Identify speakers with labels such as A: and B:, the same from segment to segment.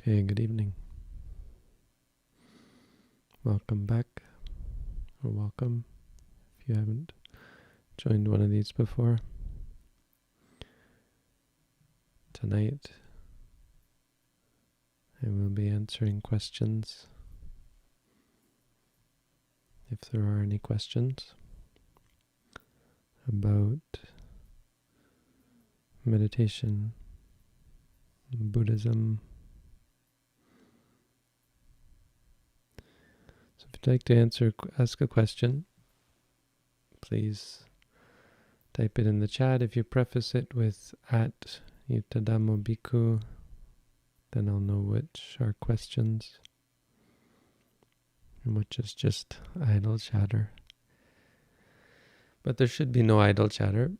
A: Okay, good evening. Welcome back, or welcome if you haven't joined one of these before. Tonight, I will be answering questions, if there are any questions, about meditation, Buddhism. So if you'd like to ask a question, please type it in the chat. If you preface it with @Yutadamo Bhikkhu, then I'll know which are questions and which is just idle chatter. But there should be no idle chatter.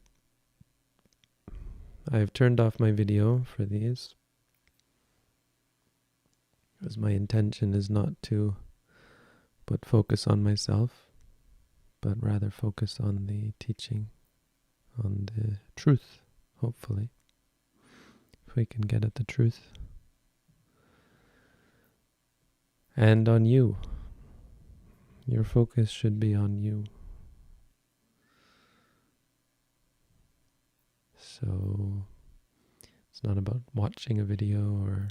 A: I've turned off my video for these, because my intention is not to put focus on myself, but rather focus on the teaching, on the truth, hopefully, if we can get at the truth. And on you. Your focus should be on you. So it's not about watching a video or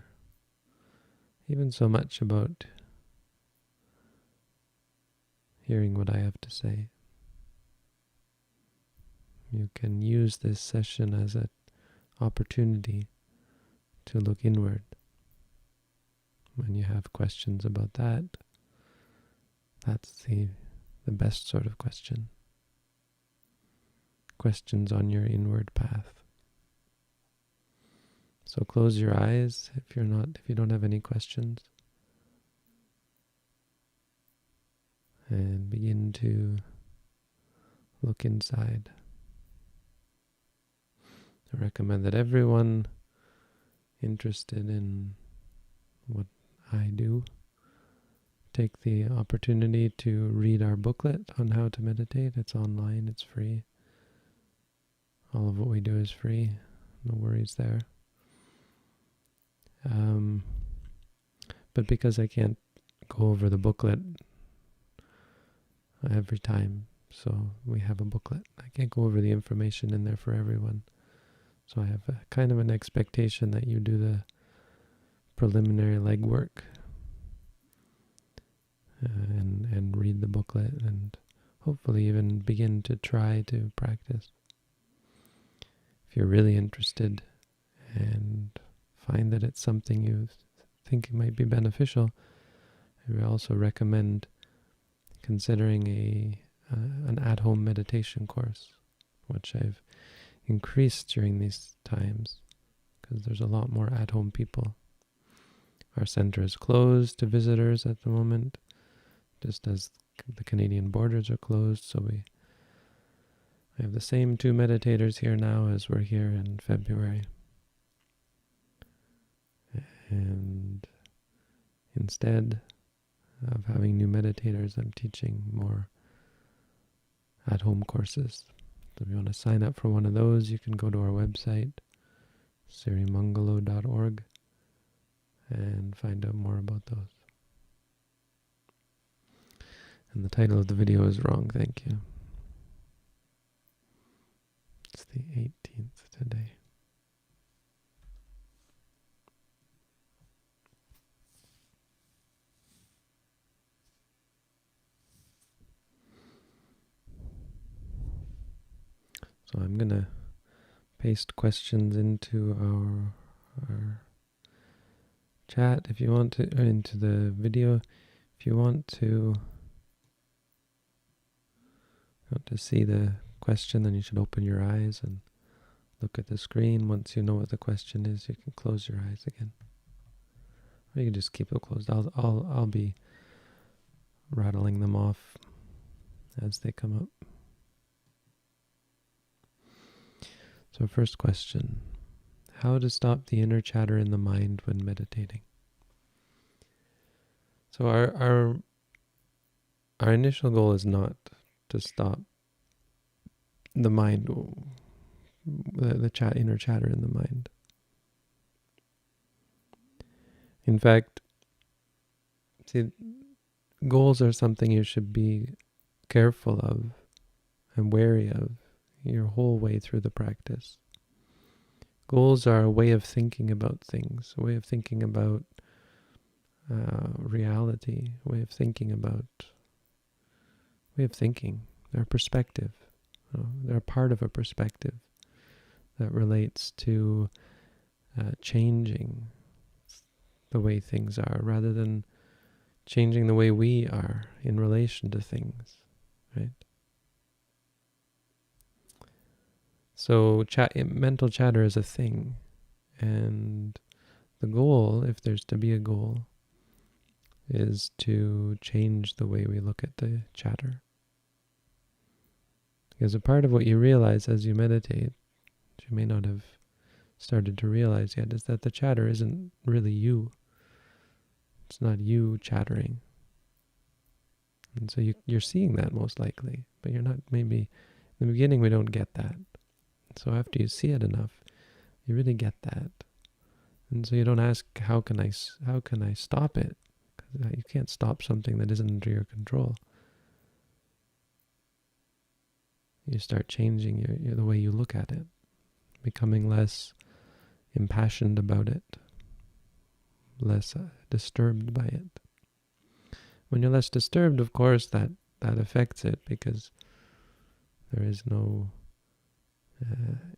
A: even so much about hearing what I have to say. You can use this session as an opportunity to look inward. When you have questions about that, that's the best sort of question. Questions on your inward path. So close your eyes if you don't have any questions. And begin to look inside. I recommend that everyone interested in what I do take the opportunity to read our booklet on how to meditate. It's online, it's free. All of what we do is free, no worries there. But because I can't go over the booklet every time, so we have a booklet. I can't go over the information in there for everyone. So I have a kind of an expectation that you do the preliminary legwork and read the booklet and hopefully even begin to try to practice. If you're really interested and find that it's something you think might be beneficial, I would also recommend considering an at-home meditation course, which I've increased during these times because there's a lot more at-home people. Our center is closed to visitors at the moment, just as the Canadian borders are closed, so I have the same 2 meditators here now as were here in February. And instead of having new meditators, I'm teaching more at-home courses. So if you want to sign up for one of those, you can go to our website, sirimangalo.org, and find out more about those. And the title of the video is wrong, thank you. It's the 18th today. So I'm going to paste questions into our chat if you want to, or into the video. If you want to see the question, then you should open your eyes and look at the screen. Once you know what the question is, you can close your eyes again. Or you can just keep it closed. I'll be rattling them off as they come up. So first question, how to stop the inner chatter in the mind when meditating? So our initial goal is not to stop the mind, the inner chatter in the mind. In fact, see, goals are something you should be careful of and wary of your whole way through the practice. Goals are a way of thinking about things, a way of thinking about reality, a way of thinking about, They're a perspective. They're a part of a perspective that relates to changing the way things are rather than changing the way we are in relation to things, right? So mental chatter is a thing, and the goal, if there's to be a goal, is to change the way we look at the chatter. Because a part of what you realize as you meditate, which you may not have started to realize yet, is that the chatter isn't really you. It's not you chattering. And so you're seeing that most likely, but you're not, maybe in the beginning we don't get that. So after you see it enough, you really get that. And so you don't ask, how can I stop it? Because you can't stop something that isn't under your control. You start changing the way you look at it, becoming less impassioned about it, less disturbed by it. When you're less disturbed, of course, that affects it because there is no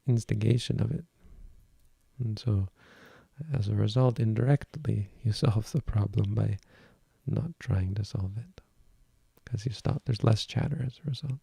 A: instigation of it. And so, as a result, indirectly, you solve the problem by not trying to solve it. Because there's less chatter as a result.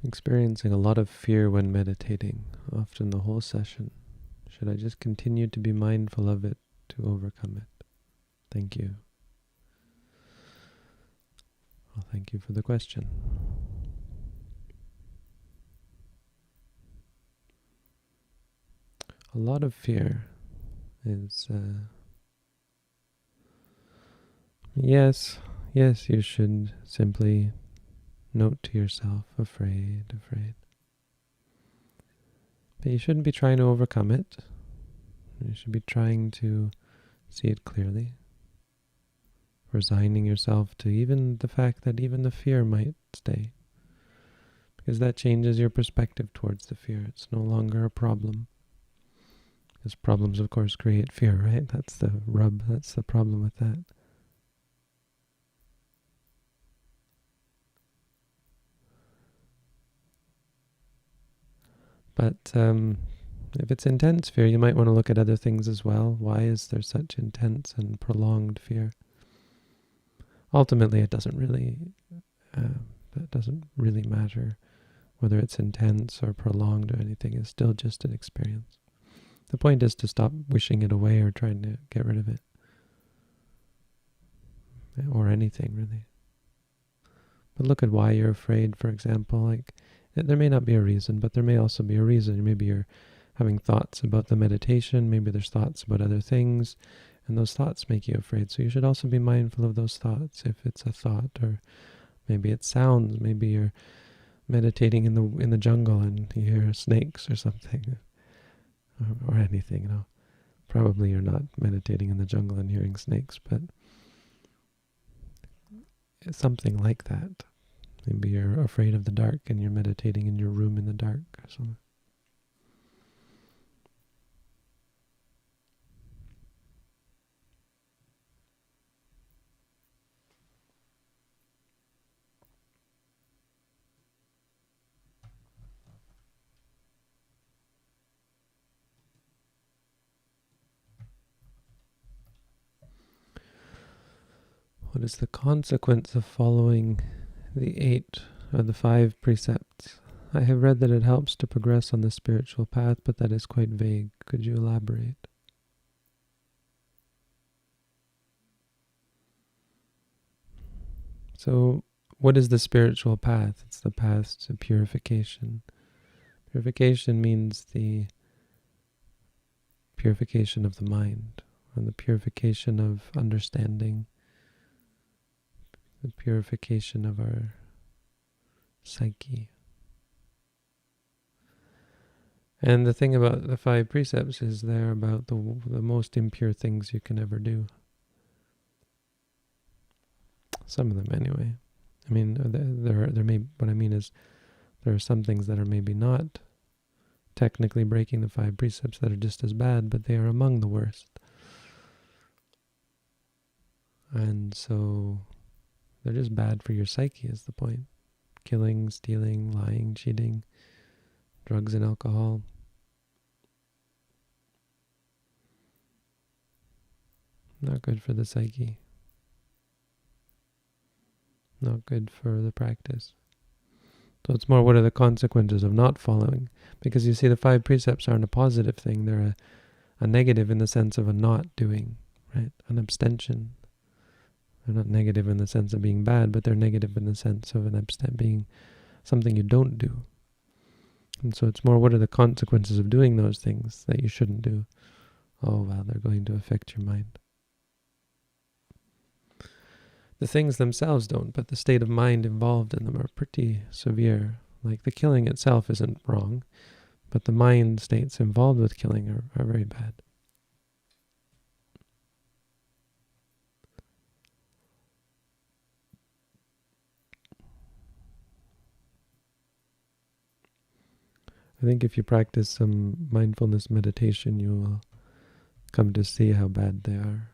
A: Experiencing a lot of fear when meditating, often the whole session. Should I just continue to be mindful of it to overcome it? Thank you. Well, thank you for the question. A lot of fear is, yes, you should simply note to yourself, afraid. But you shouldn't be trying to overcome it. You should be trying to see it clearly. Resigning yourself to even the fact that even the fear might stay. Because that changes your perspective towards the fear. It's no longer a problem. Because problems, of course, create fear, right? That's the rub, that's the problem with that. But if it's intense fear, you might want to look at other things as well. Why is there such intense and prolonged fear? Ultimately, it doesn't really matter whether it's intense or prolonged or anything. It's still just an experience. The point is to stop wishing it away or trying to get rid of it. Or anything, really. But look at why you're afraid, for example. There may not be a reason, but there may also be a reason. Maybe you're having thoughts about the meditation. Maybe there's thoughts about other things. And those thoughts make you afraid. So you should also be mindful of those thoughts if it's a thought. Or maybe it sounds. Maybe you're meditating in the jungle and you hear snakes or something. Or anything, Probably you're not meditating in the jungle and hearing snakes, but something like that. Maybe you're afraid of the dark and you're meditating in your room in the dark or something. What is the consequence of following the 8 or the 5 precepts? I have read that it helps to progress on the spiritual path, but that is quite vague. Could you elaborate? So what is the spiritual path? It's the path to purification. Purification means the purification of the mind, and the purification of understanding, the purification of our psyche. And the thing about the 5 precepts is they're about the most impure things you can ever do. Some of them, anyway. I mean, there may. What I mean is, there are some things that are maybe not technically breaking the 5 precepts that are just as bad, but they are among the worst. And so they're just bad for your psyche, is the point. Killing, stealing, lying, cheating, drugs and alcohol. Not good for the psyche. Not good for the practice. So it's more, what are the consequences of not following? Because you see, the 5 precepts aren't a positive thing. They're a negative in the sense of a not doing, right? An abstention. They're not negative in the sense of being bad, but they're negative in the sense of being something you don't do. And so it's more, what are the consequences of doing those things that you shouldn't do? Oh, well, they're going to affect your mind. The things themselves don't, but the state of mind involved in them are pretty severe. Like the killing itself isn't wrong, but the mind states involved with killing are very bad. I think if you practice some mindfulness meditation, you will come to see how bad they are.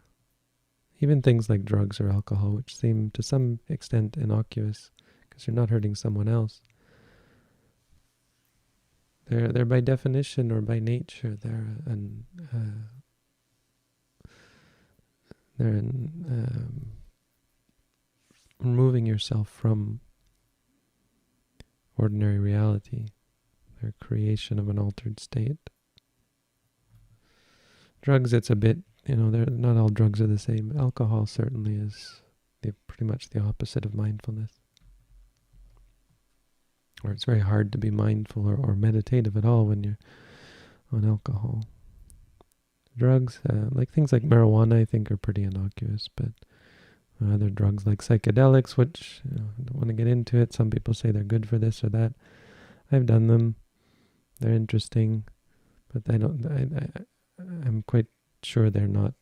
A: Even things like drugs or alcohol, which seem to some extent innocuous, because you're not hurting someone else. They're by definition or by nature, they're removing yourself from ordinary reality. They're creation of an altered state. Drugs, it's a bit, not all drugs are the same. Alcohol certainly is pretty much the opposite of mindfulness. Or it's very hard to be mindful or meditative at all when you're on alcohol. Drugs, like things like marijuana, I think are pretty innocuous, but other drugs like psychedelics, which I don't want to get into it. Some people say they're good for this or that. I've done them. They're interesting, but I'm quite sure they're not,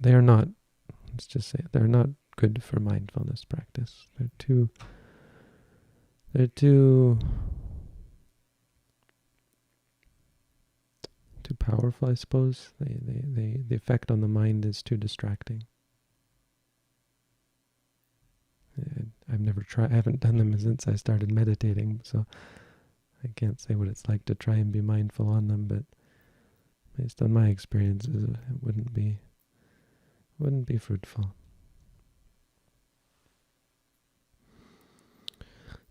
A: let's just say, they're not good for mindfulness practice. They're too powerful, I suppose. The effect on the mind is too distracting. I've never tried, I haven't done them since I started meditating, so I can't say what it's like to try and be mindful on them, but based on my experiences, it wouldn't be fruitful.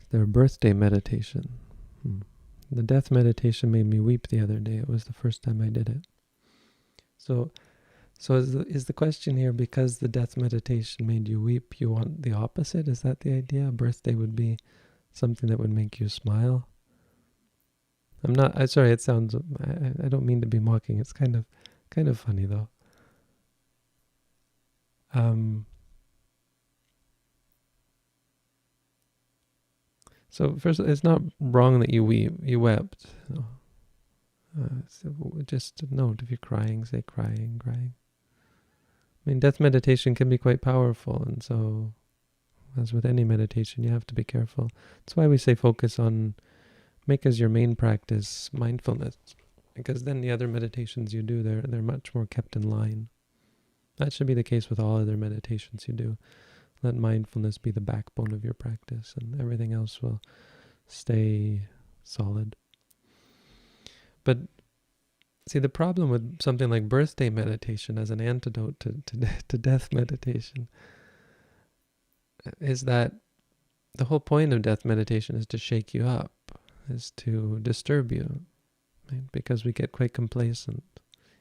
A: Their birthday meditation. The death meditation made me weep the other day. It was the first time I did it. So is the question here, because the death meditation made you weep, you want the opposite? Is that the idea? A birthday would be something that would make you smile? Sorry, it sounds, I don't mean to be mocking. It's kind of funny though. So first, it's not wrong that you wept. So just note, if you're crying, say crying. I mean, death meditation can be quite powerful, and so, as with any meditation, you have to be careful. That's why we say make as your main practice mindfulness, because then the other meditations you do, they're much more kept in line. That should be the case with all other meditations you do. Let mindfulness be the backbone of your practice, and everything else will stay solid. But see, the problem with something like birthday meditation as an antidote to death meditation is that the whole point of death meditation is to shake you up, is to disturb you, right? Because we get quite complacent.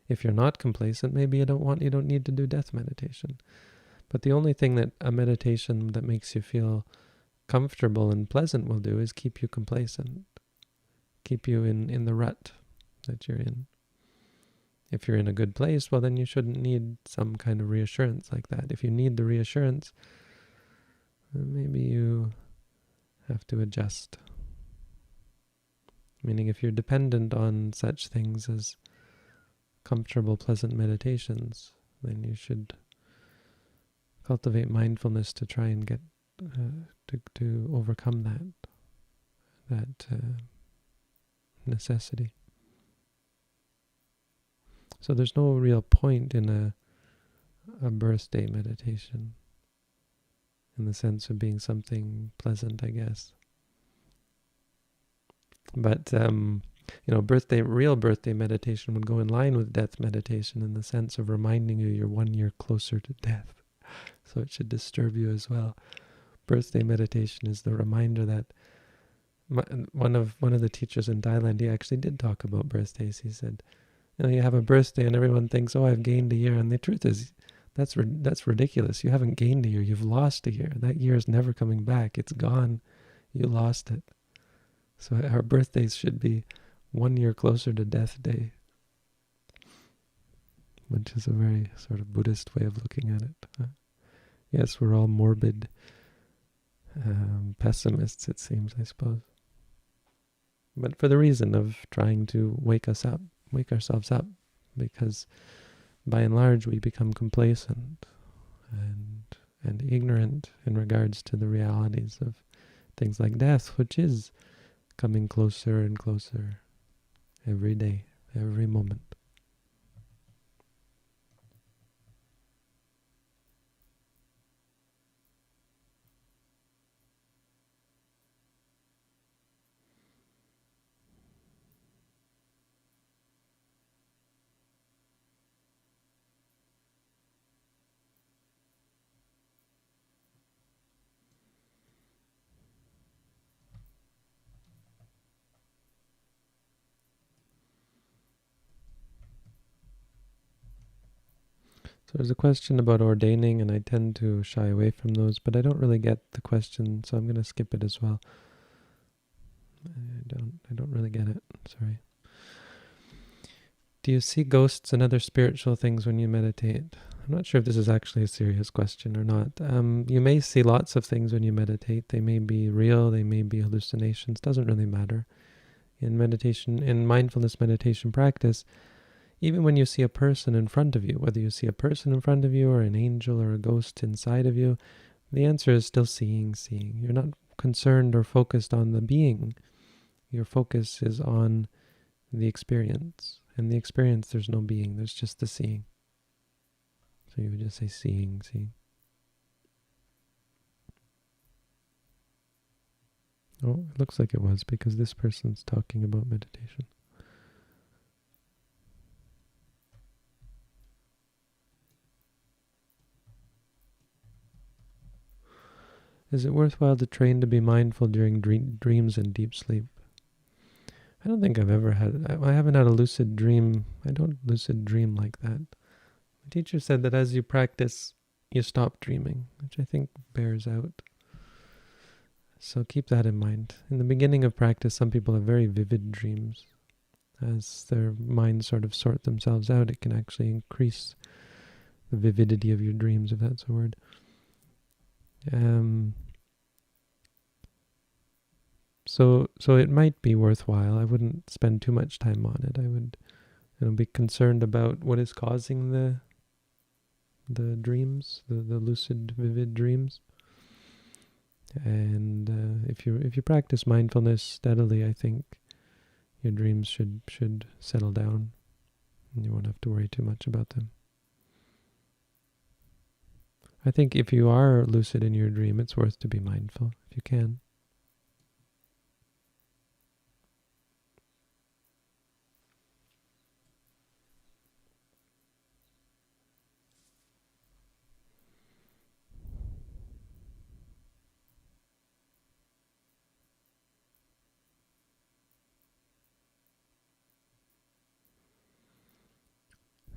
A: If you're not complacent, maybe you don't need to do death meditation. But the only thing that a meditation that makes you feel comfortable and pleasant will do is keep you complacent, keep you in the rut that you're in. If you're in a good place, well, then you shouldn't need some kind of reassurance like that. If you need the reassurance, then maybe you have to adjust. Meaning if you're dependent on such things as comfortable, pleasant meditations, then you should cultivate mindfulness to try and get to overcome that necessity. So there's no real point in a birthday meditation in the sense of being something pleasant, I guess. But real birthday meditation would go in line with death meditation in the sense of reminding you you're 1 year closer to death. So it should disturb you as well. Birthday meditation is the reminder that one of the teachers in Thailand, he actually did talk about birthdays. He said, you have a birthday and everyone thinks, oh, I've gained a year. And the truth is, that's ridiculous. You haven't gained a year. You've lost a year. That year is never coming back. It's gone. You lost it. So our birthdays should be 1 year closer to death day, which is a very sort of Buddhist way of looking at it. Yes, we're all morbid pessimists, it seems, I suppose. But for the reason of trying to wake ourselves up, because by and large we become complacent and ignorant in regards to the realities of things like death, which is coming closer and closer every day, every moment. So there's a question about ordaining, and I tend to shy away from those, but I don't really get the question, so I'm going to skip it as well. I don't really get it. Sorry. Do you see ghosts and other spiritual things when you meditate? I'm not sure if this is actually a serious question or not. You may see lots of things when you meditate. They may be real, they may be hallucinations. Doesn't really matter. In meditation, in mindfulness meditation practice, even when you see a person in front of you, whether you see a person in front of you or an angel or a ghost inside of you, the answer is still seeing. You're not concerned or focused on the being. Your focus is on the experience. And the experience, there's no being, there's just the seeing. So you would just say seeing. Oh, it looks like it was, because this person's talking about meditation. Is it worthwhile to train to be mindful during dreams and deep sleep? I don't think I've ever had, I haven't had a lucid dream. I don't lucid dream like that. My teacher said that as you practice, you stop dreaming, which I think bears out. So keep that in mind. In the beginning of practice, some people have very vivid dreams. As their minds sort of sort themselves out, it can actually increase the vividity of your dreams, if that's a word. So it might be worthwhile. I wouldn't spend too much time on it. I would, be concerned about what is causing the dreams, the lucid, vivid dreams. And if you practice mindfulness steadily, I think your dreams should settle down, and you won't have to worry too much about them. I think if you are lucid in your dream, it's worth to be mindful, if you can.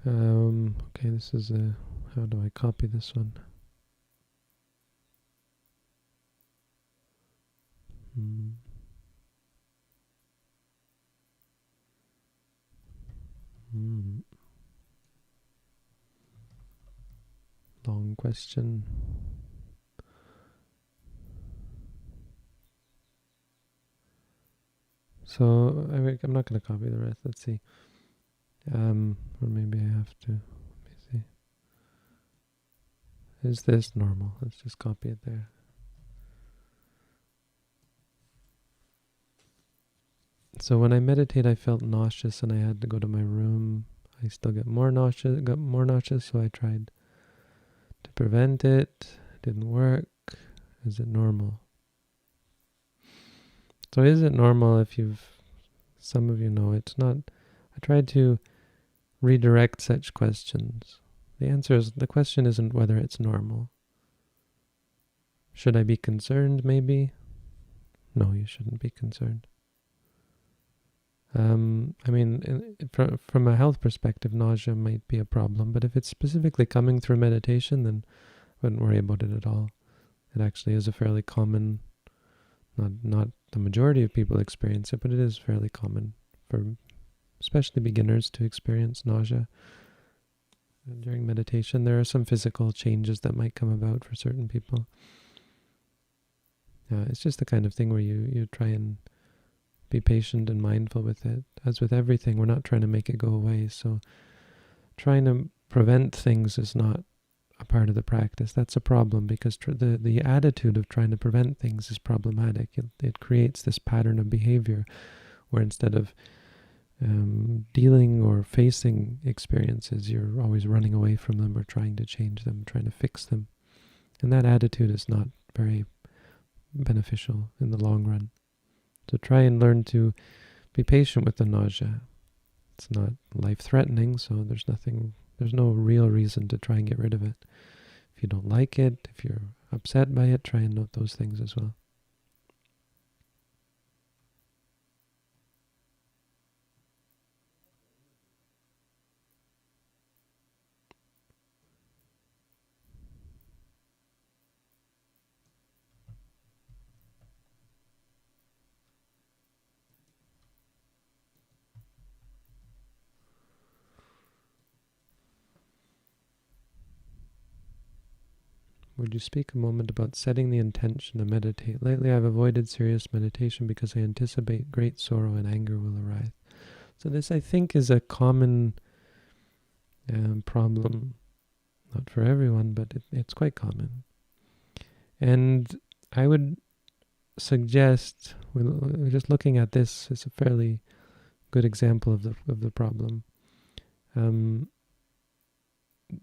A: Okay, this is how do I copy this one? question. So I'm not going to copy the rest. Let's see. Or maybe I have to. Let me see. Is this normal? Let's just copy it there. So when I meditate, I felt nauseous and I had to go to my room. I still got more nauseous, so I tried to prevent it. It didn't work. Is it normal? So is it normal if some of you know it's not. I tried to redirect such questions. The question isn't whether it's normal. Should I be concerned, maybe? No, you shouldn't be concerned. From a health perspective, nausea might be a problem, but if it's specifically coming through meditation, then I wouldn't worry about it at all. It actually is a fairly common, not the majority of people experience it, but it is fairly common for especially beginners to experience nausea during meditation. There are some physical changes that might come about for certain people. It's just the kind of thing where you try and be patient and mindful with it. As with everything, we're not trying to make it go away. So trying to prevent things is not a part of the practice. That's a problem, because the attitude of trying to prevent things is problematic. It creates this pattern of behavior where instead of dealing or facing experiences, you're always running away from them or trying to change them, trying to fix them. And that attitude is not very beneficial in the long run. So try and learn to be patient with the nausea. It's not life-threatening, so there's no real reason to try and get rid of it. If you don't like it, if you're upset by it, try and note those things as well. Would you speak a moment about setting the intention to meditate? Lately I've avoided serious meditation because I anticipate great sorrow and anger will arise. So this, I think, is a common problem. Not for everyone, but it's quite common. And I would suggest, we're just looking at this as a fairly good example of the problem.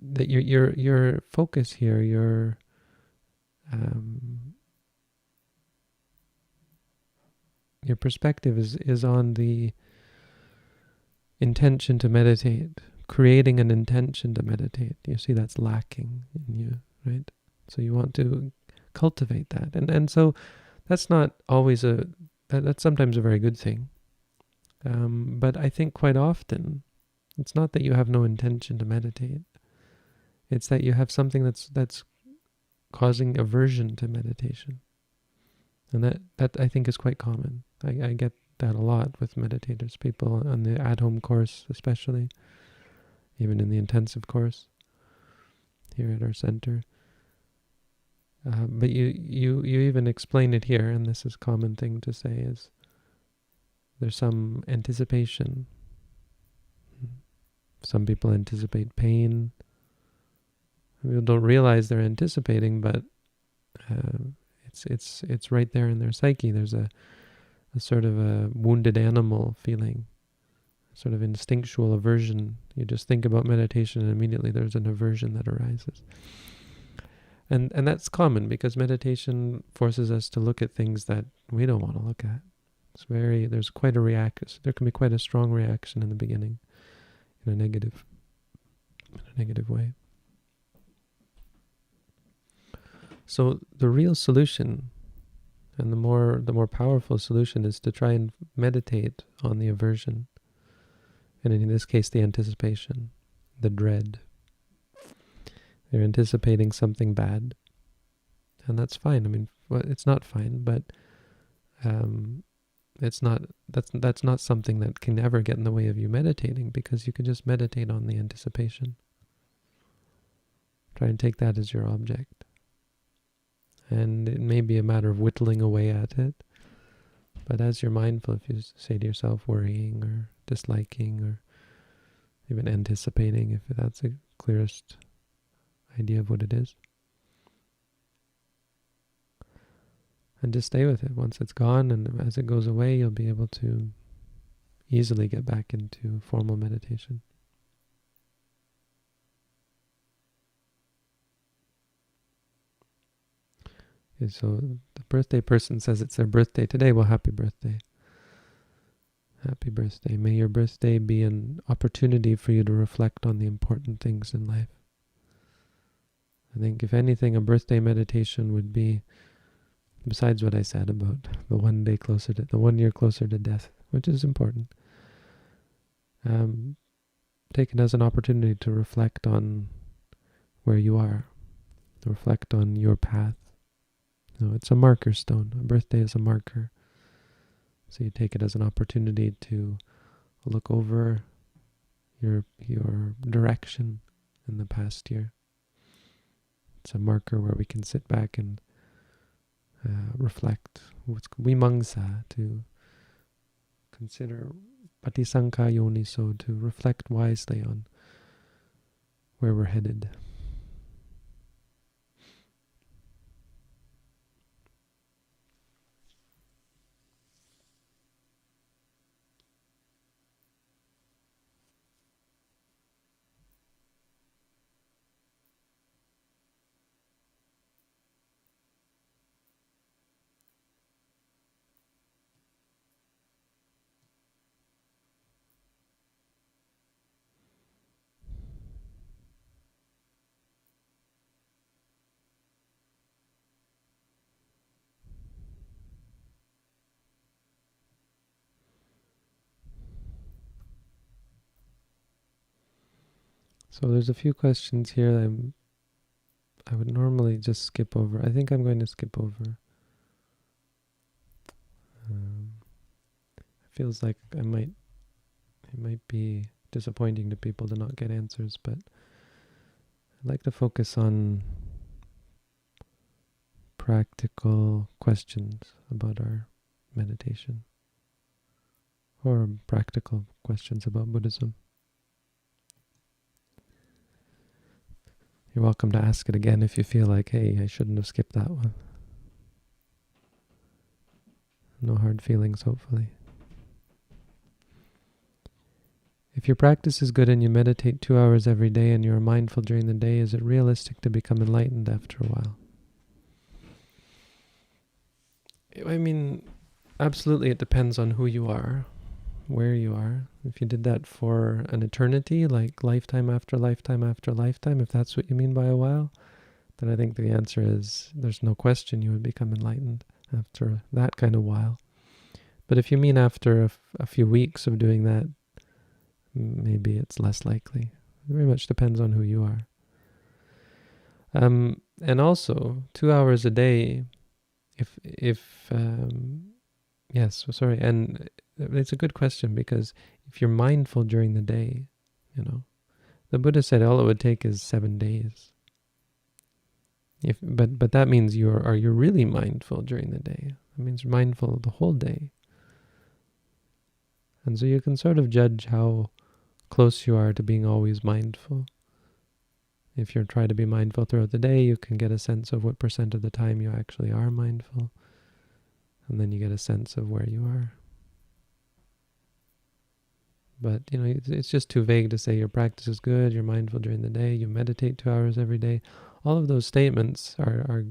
A: That your focus here, your perspective is on the intention to meditate, creating an intention to meditate. You see that's lacking in you, right? So you want to cultivate that. And so that's not always that's sometimes a very good thing. But I think quite often, it's not that you have no intention to meditate. It's that you have something that's causing aversion to meditation. And that I think is quite common. I get that a lot with meditators, people on the at-home course especially, even in the intensive course here at our center. But you even explain it here, and this is a common thing to say, is there's some anticipation. Some people anticipate pain. People don't realize they're anticipating, but it's right there in their psyche. There's a sort of a wounded animal feeling, sort of instinctual aversion. You just think about meditation and immediately there's an aversion that arises. And that's common because meditation forces us to look at things that we don't want to look at. There's quite a reaction. There can be quite a strong reaction in the beginning, in a negative way. So the real solution, and the more powerful solution, is to try and meditate on the aversion, and in this case the anticipation, the dread. You're anticipating something bad, and that's fine. I mean, well, it's not fine, but that's not something that can ever get in the way of you meditating, because you can just meditate on the anticipation. Try and take that as your object. And it may be a matter of whittling away at it. But as you're mindful, if you say to yourself worrying or disliking or even anticipating, if that's the clearest idea of what it is, and just stay with it. Once it's gone and as it goes away, you'll be able to easily get back into formal meditation. Okay, so the birthday person says it's their birthday today. Well, happy birthday. Happy birthday. May your birthday be an opportunity for you to reflect on the important things in life. I think if anything, a birthday meditation would be, besides what I said about the 1 year closer to death, which is important, take it as an opportunity to reflect on where you are, to reflect on your path. It's a marker stone. A birthday is a marker. So you take it as an opportunity to look over your direction in the past year. It's a marker where we can sit back and reflect. What's vimangsa, to consider patisankha yoniso, to reflect wisely on where we're headed. So there's a few questions here that I would normally just skip over. I think I'm going to skip over. It feels like it might be disappointing to people to not get answers, but I'd like to focus on practical questions about our meditation, or practical questions about Buddhism. You're welcome to ask it again if you feel like, hey, I shouldn't have skipped that one. No hard feelings, hopefully. If your practice is good and you meditate 2 hours every day and you are mindful during the day, is it realistic to become enlightened after a while? I mean, absolutely it depends on who you are, where you are. If you did that for an eternity, like lifetime after lifetime after lifetime, if that's what you mean by a while, then I think the answer is there's no question you would become enlightened after that kind of while. But if you mean after a few weeks of doing that, maybe it's less likely. It very much depends on who you are. And also, 2 hours a day, and it's a good question, because if you're mindful during the day, the Buddha said all it would take is 7 days. But that means are you really mindful during the day? That means you're mindful the whole day. And so you can sort of judge how close you are to being always mindful. If you're trying to be mindful throughout the day, you can get a sense of what % of the time you actually are mindful. And then you get a sense of where you are. But, it's just too vague to say your practice is good, you're mindful during the day, you meditate 2 hours every day. All of those statements are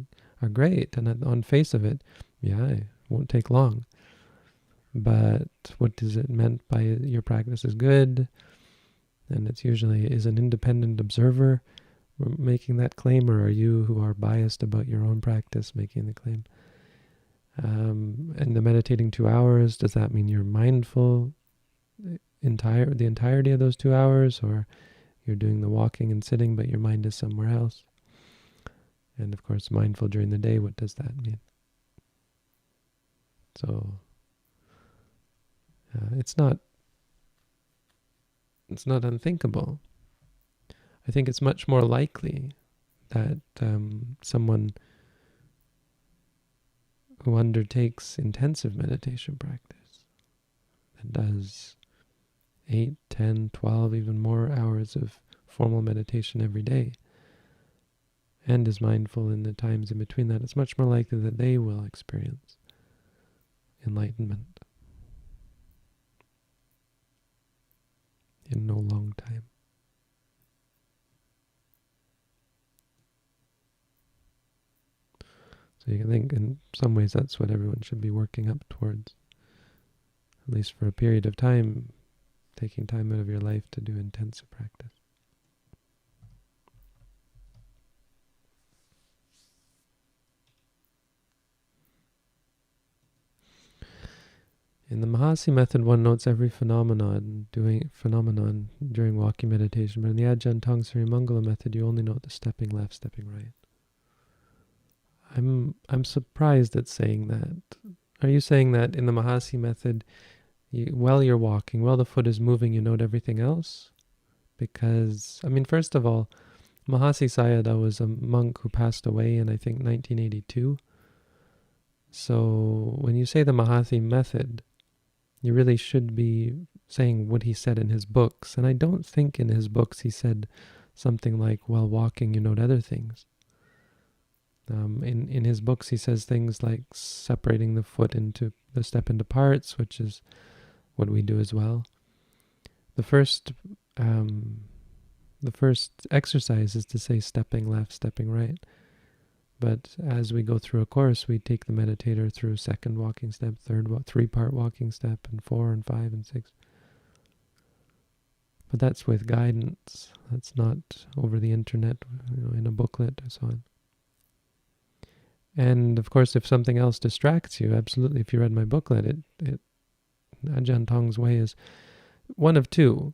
A: great, and on face of it, it won't take long. But what is it meant by your practice is good? And it's usually, is an independent observer making that claim, or are you, who are biased about your own practice, making the claim? And the meditating 2 hours, does that mean you're mindful the entirety of those 2 hours, or you're doing the walking and sitting but your mind is somewhere else? And of course, mindful during the day, what does that mean? So it's not unthinkable. I think it's much more likely that someone who undertakes intensive meditation practice, that does 8, 10, 12, even more hours of formal meditation every day, and is mindful in the times in between that, it's much more likely that they will experience enlightenment in no long time. So you can think in some ways that's what everyone should be working up towards, at least for a period of time, taking time out of your life to do intensive practice. In the Mahasi method, one notes every phenomenon during walking meditation, but in the Ajahn Tongsa Mangala method, you only note the stepping left, stepping right. I'm surprised at saying that. Are you saying that in the Mahasi method, while you're walking, while the foot is moving, you note everything else? Because, first of all, Mahasi Sayadaw was a monk who passed away in, I think, 1982. So when you say the Mahasi method, you really should be saying what he said in his books. And I don't think in his books he said something like, while walking you note other things. In his books he says things like separating the step into parts, which is what we do as well. The first exercise is to say stepping left, stepping right. But as we go through a course, we take the meditator through second walking step, three-part walking step, and 4 and 5 and 6. But that's with guidance. That's not over the internet, in a booklet or so on. And of course, if something else distracts you, absolutely, if you read my booklet, Ajahn Tong's way is one of two.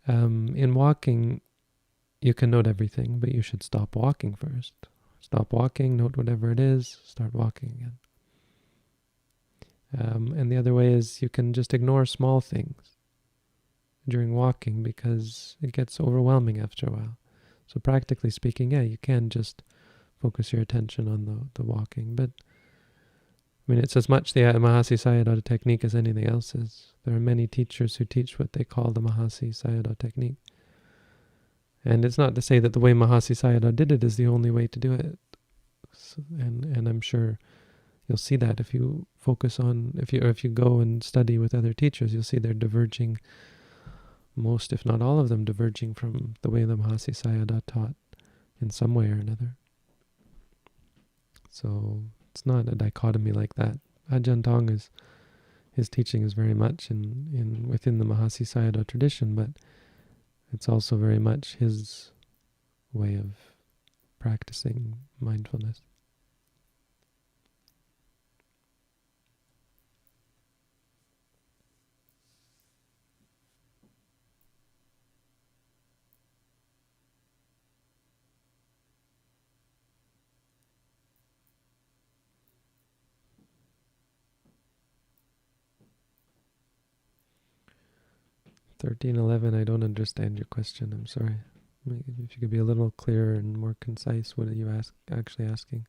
A: In walking, you can note everything, but you should stop walking first. Stop walking, note whatever it is, start walking again. And the other way is you can just ignore small things during walking because it gets overwhelming after a while. So practically speaking, you can just focus your attention on the walking. But it's as much the Mahasi Sayadaw technique as anything else is. There are many teachers who teach what they call the Mahasi Sayadaw technique. And it's not to say that the way Mahasi Sayadaw did it is the only way to do it. And I'm sure you'll see that if you focus on, if you go and study with other teachers, you'll see they're diverging, most if not all of them diverging from the way the Mahasi Sayadaw taught in some way or another. So it's not a dichotomy like that. Ajahn Tong his teaching is very much within the Mahasi Sayadaw tradition, but it's also very much his way of practicing mindfulness. $13.11, I don't understand your question. I'm sorry. If you could be a little clearer and more concise, what are you actually asking?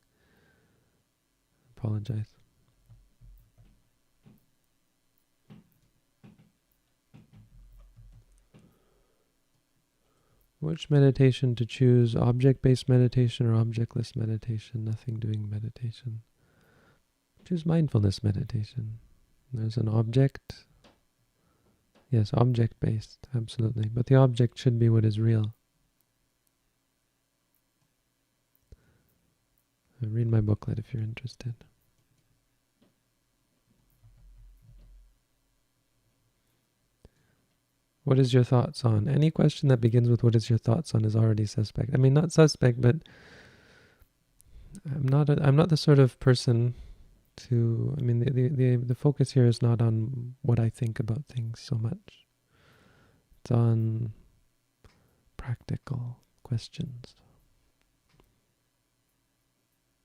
A: Apologize. Which meditation to choose? Object-based meditation or objectless meditation? Nothing doing meditation. Choose mindfulness meditation. There's an object. Yes, object-based, absolutely. But the object should be what is real. Read my booklet if you're interested. What is your thoughts on? Any question that begins with what is your thoughts on is already suspect. Not suspect, but I'm not the sort of person to, the focus here is not on what I think about things so much. It's on practical questions.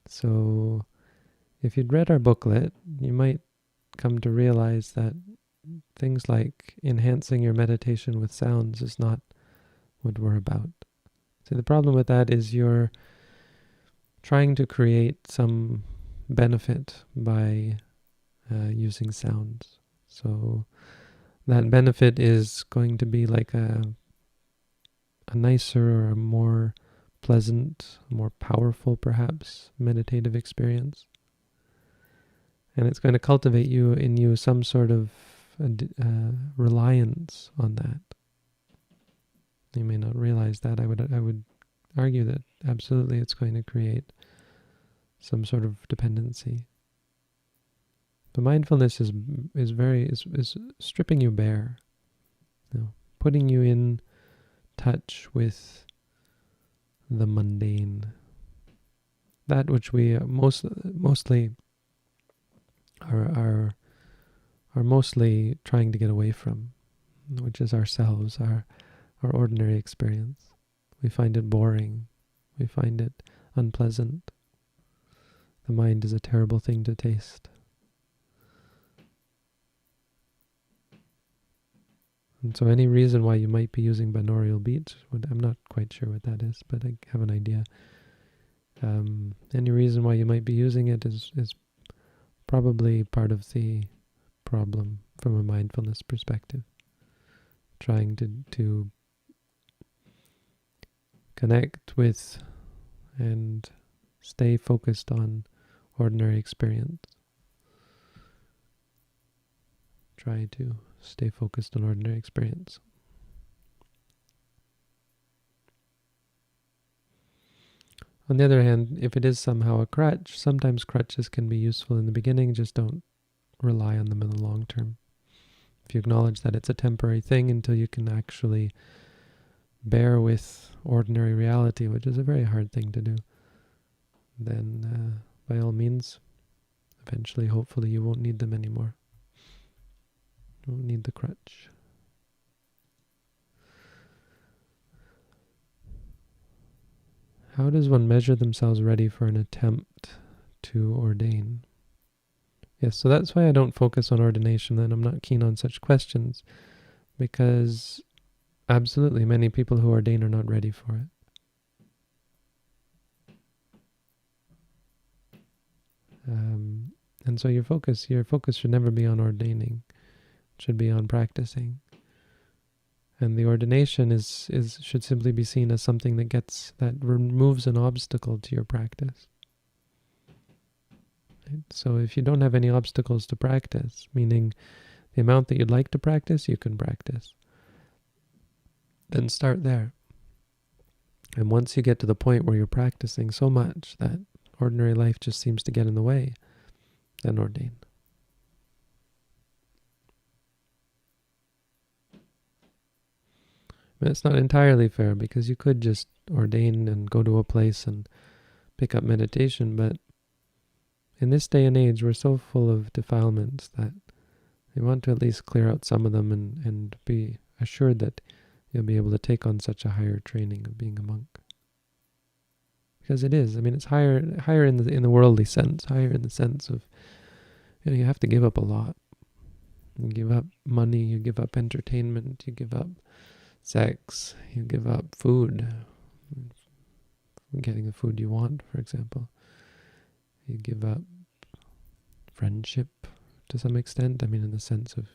A: So if you'd read our booklet, you might come to realize that things like enhancing your meditation with sounds is not what we're about. See, the problem with that is you're trying to create some benefit by using sounds. So that benefit is going to be like a nicer or a more pleasant, more powerful perhaps, meditative experience. And it's going to cultivate in you some sort of reliance on that. You may not realize that. I would argue that absolutely it's going to create some sort of dependency. The mindfulness is stripping you bare, putting you in touch with the mundane, that which we mostly are mostly trying to get away from, which is ourselves, our ordinary experience. We find it boring. We find it unpleasant. The mind is a terrible thing to taste. And so any reason why you might be using binaural beats, I'm not quite sure what that is, but I have an idea. Any reason why you might be using it is probably part of the problem from a mindfulness perspective. Trying to connect with and stay focused on ordinary experience. Try to stay focused on ordinary experience. On the other hand, if it is somehow a crutch, sometimes crutches can be useful in the beginning, just don't rely on them in the long term. If you acknowledge that it's a temporary thing until you can actually bear with ordinary reality, which is a very hard thing to do, then by all means, eventually, hopefully, you won't need them anymore. You won't need the crutch. How does one measure themselves ready for an attempt to ordain? Yes, so that's why I don't focus on ordination, and I'm not keen on such questions, because absolutely many people who ordain are not ready for it. And so your focus should never be on ordaining. It should be on practicing. And the ordination should simply be seen as something that removes an obstacle to your practice. Right? So if you don't have any obstacles to practice, meaning the amount that you'd like to practice, you can practice. Then start there. And once you get to the point where you're practicing so much that ordinary life just seems to get in the way, then ordain. It's not entirely fair, because you could just ordain and go to a place and pick up meditation, but in this day and age, we're so full of defilements that you want to at least clear out some of them and be assured that you'll be able to take on such a higher training of being a monk. Because it is, it's higher in the worldly sense, higher in the sense of, you have to give up a lot. You give up money, you give up entertainment, you give up sex, you give up food, getting the food you want, for example. You give up friendship to some extent, in the sense of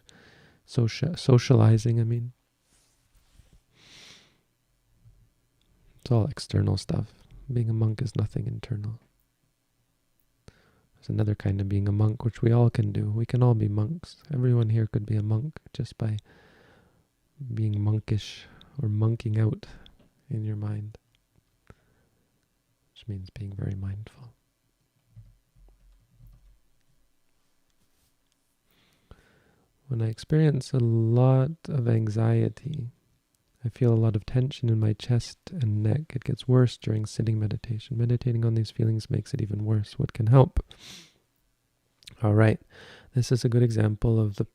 A: socializing, It's all external stuff. Being a monk is nothing internal. There's another kind of being a monk, which we all can do. We can all be monks. Everyone here could be a monk just by being monkish or monking out in your mind, which means being very mindful. When I experience a lot of anxiety, I feel a lot of tension in my chest and neck. It gets worse during sitting meditation. Meditating on these feelings makes it even worse. What can help? All right, this is a good example of the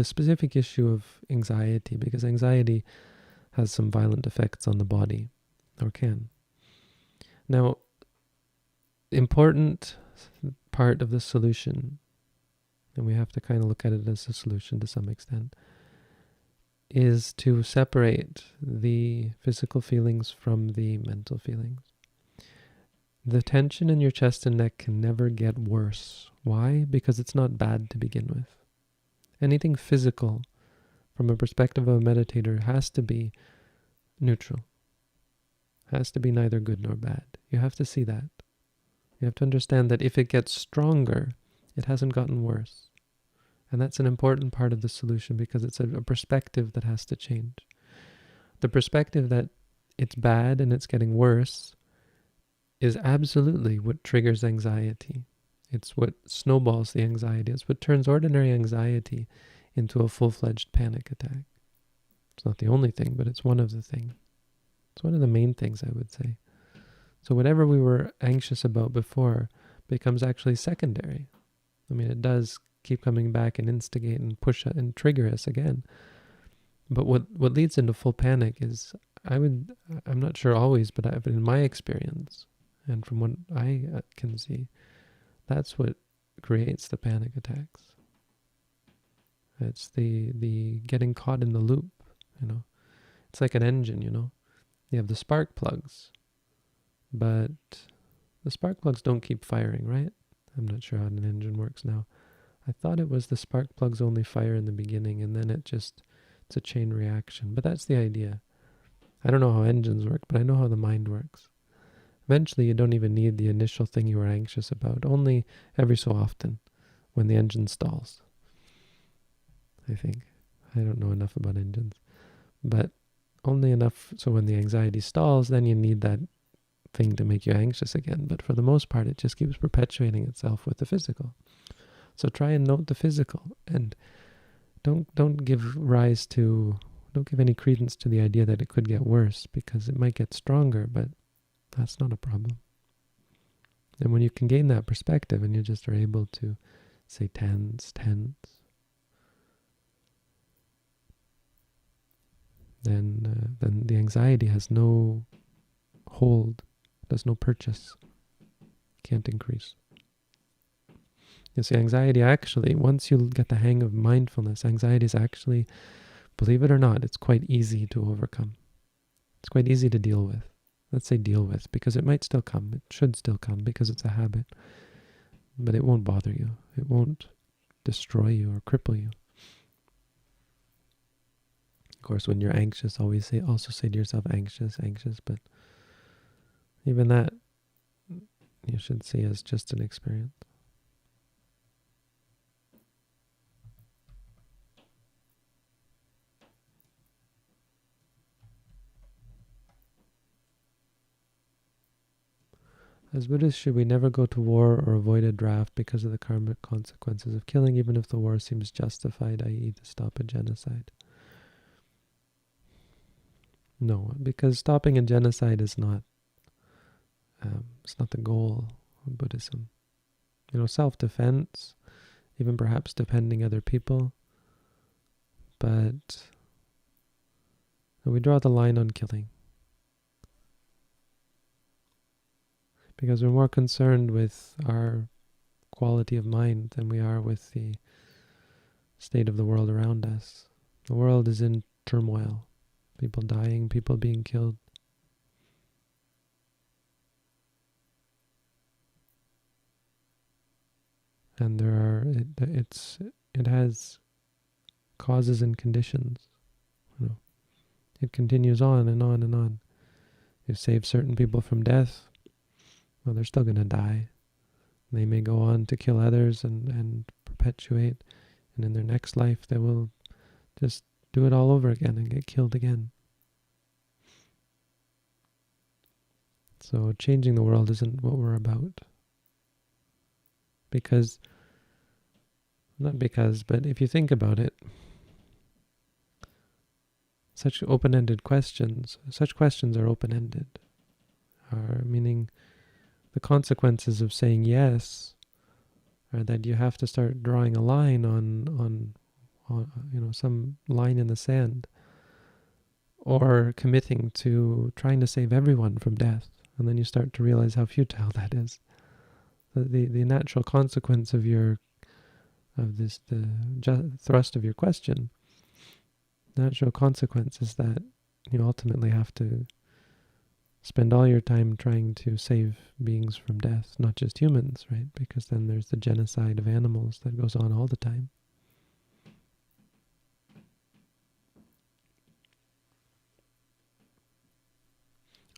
A: specific issue of anxiety, because anxiety has some violent effects on the body, or can. Now, important part of the solution, and we have to kind of look at it as a solution to some extent, is to separate the physical feelings from the mental feelings. The tension in your chest and neck can never get worse. Why? Because it's not bad to begin with. Anything physical, from a perspective of a meditator, has to be neutral. Has to be neither good nor bad. You have to see that. You have to understand that if it gets stronger, it hasn't gotten worse. And that's an important part of the solution, because it's a perspective that has to change. The perspective that it's bad and it's getting worse is absolutely what triggers anxiety. It's what snowballs the anxiety. It's what turns ordinary anxiety into a full-fledged panic attack. It's not the only thing, but it's one of the things. It's one of the main things, I would say. So whatever we were anxious about before becomes actually secondary. I mean, it does keep coming back and instigate and push and trigger us again. But what leads into full panic is, I'm not sure always, but in my experience, and from what I can see, that's what creates the panic attacks. It's the getting caught in the loop, It's like an engine, You have the spark plugs, but the spark plugs don't keep firing, right? I'm not sure how an engine works now. I thought it was the spark plugs only fire in the beginning, and then it's a chain reaction. But that's the idea. I don't know how engines work, but I know how the mind works. Eventually, you don't even need the initial thing you were anxious about, only every so often when the engine stalls. I think. I don't know enough about engines. But only enough so when the anxiety stalls, then you need that thing to make you anxious again. But for the most part, it just keeps perpetuating itself with the physical. So try and note the physical, and don't give any credence to the idea that it could get worse, because it might get stronger, but that's not a problem. And when you can gain that perspective and you just are able to say tense, then the anxiety has no hold, does no purchase, can't increase. You see, anxiety actually, once you get the hang of mindfulness, anxiety is actually, believe it or not, it's quite easy to overcome. It's quite easy to deal with. Let's say deal with, because it might still come. It should still come, because it's a habit. But it won't bother you. It won't destroy you or cripple you. Of course, when you're anxious, also say to yourself, anxious, but even that you should see as just an experience. As Buddhists, should we never go to war or avoid a draft because of the karmic consequences of killing, even if the war seems justified, i.e. to stop a genocide? No, because stopping a genocide is not it's not the goal of Buddhism. Self-defense, even perhaps defending other people, but we draw the line on killing. Because we're more concerned with our quality of mind than we are with the state of the world around us. The world is in turmoil. People dying, people being killed. And it has causes and conditions. It continues on and on and on. You've saved certain people from death. Well, they're still going to die. They may go on to kill others and perpetuate, and in their next life they will just do it all over again and get killed again. So changing the world isn't what we're about. But if you think about it, such open-ended questions, are open-ended, meaning the consequences of saying yes are that you have to start drawing a line on some line in the sand, or committing to trying to save everyone from death, and then you start to realize how futile that is. The natural consequence of the thrust of your question, natural consequence is that you ultimately have to spend all your time trying to save beings from death, not just humans, right? Because then there's the genocide of animals that goes on all the time.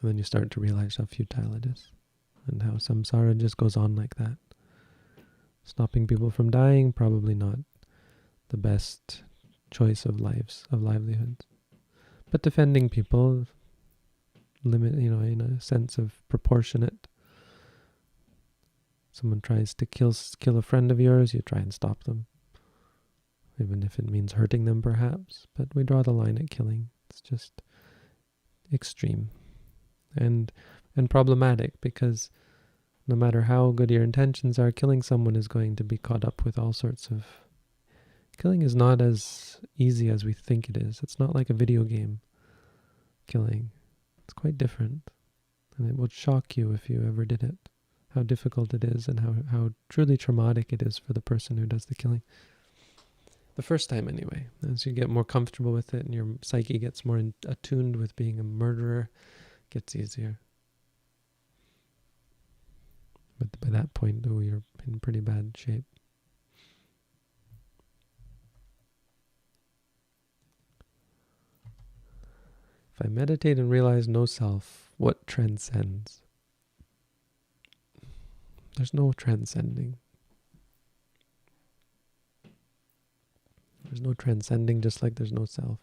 A: And then you start to realize how futile it is, and how samsara just goes on like that. Stopping people from dying, probably not the best choice of livelihoods. But defending people, in a sense of proportionate. Someone tries to kill a friend of yours, you try and stop them. Even if it means hurting them perhaps, but we draw the line at killing. It's just extreme and problematic, because no matter how good your intentions are, killing someone is going to be caught up with all sorts of... Killing is not as easy as we think it is. It's not like a video game killing. It's quite different. And it would shock you if you ever did it, how difficult it is and how truly traumatic it is for the person who does the killing. The first time anyway. As you get more comfortable with it and your psyche gets more attuned with being a murderer, it gets easier. But by that point, though, you're in pretty bad shape. If I meditate and realize no self, what transcends? There's no transcending. There's no transcending, just like there's no self.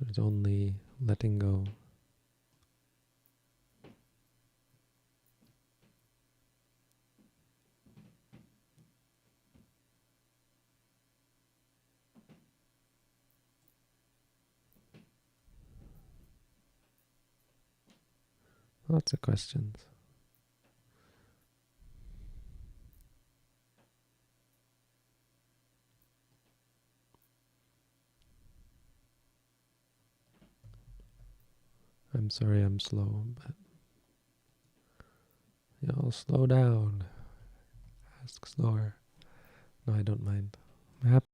A: There's only letting go. Lots of questions. I'm sorry I'm slow, but y'all slow down. Ask slower. No, I don't mind. I'm happy.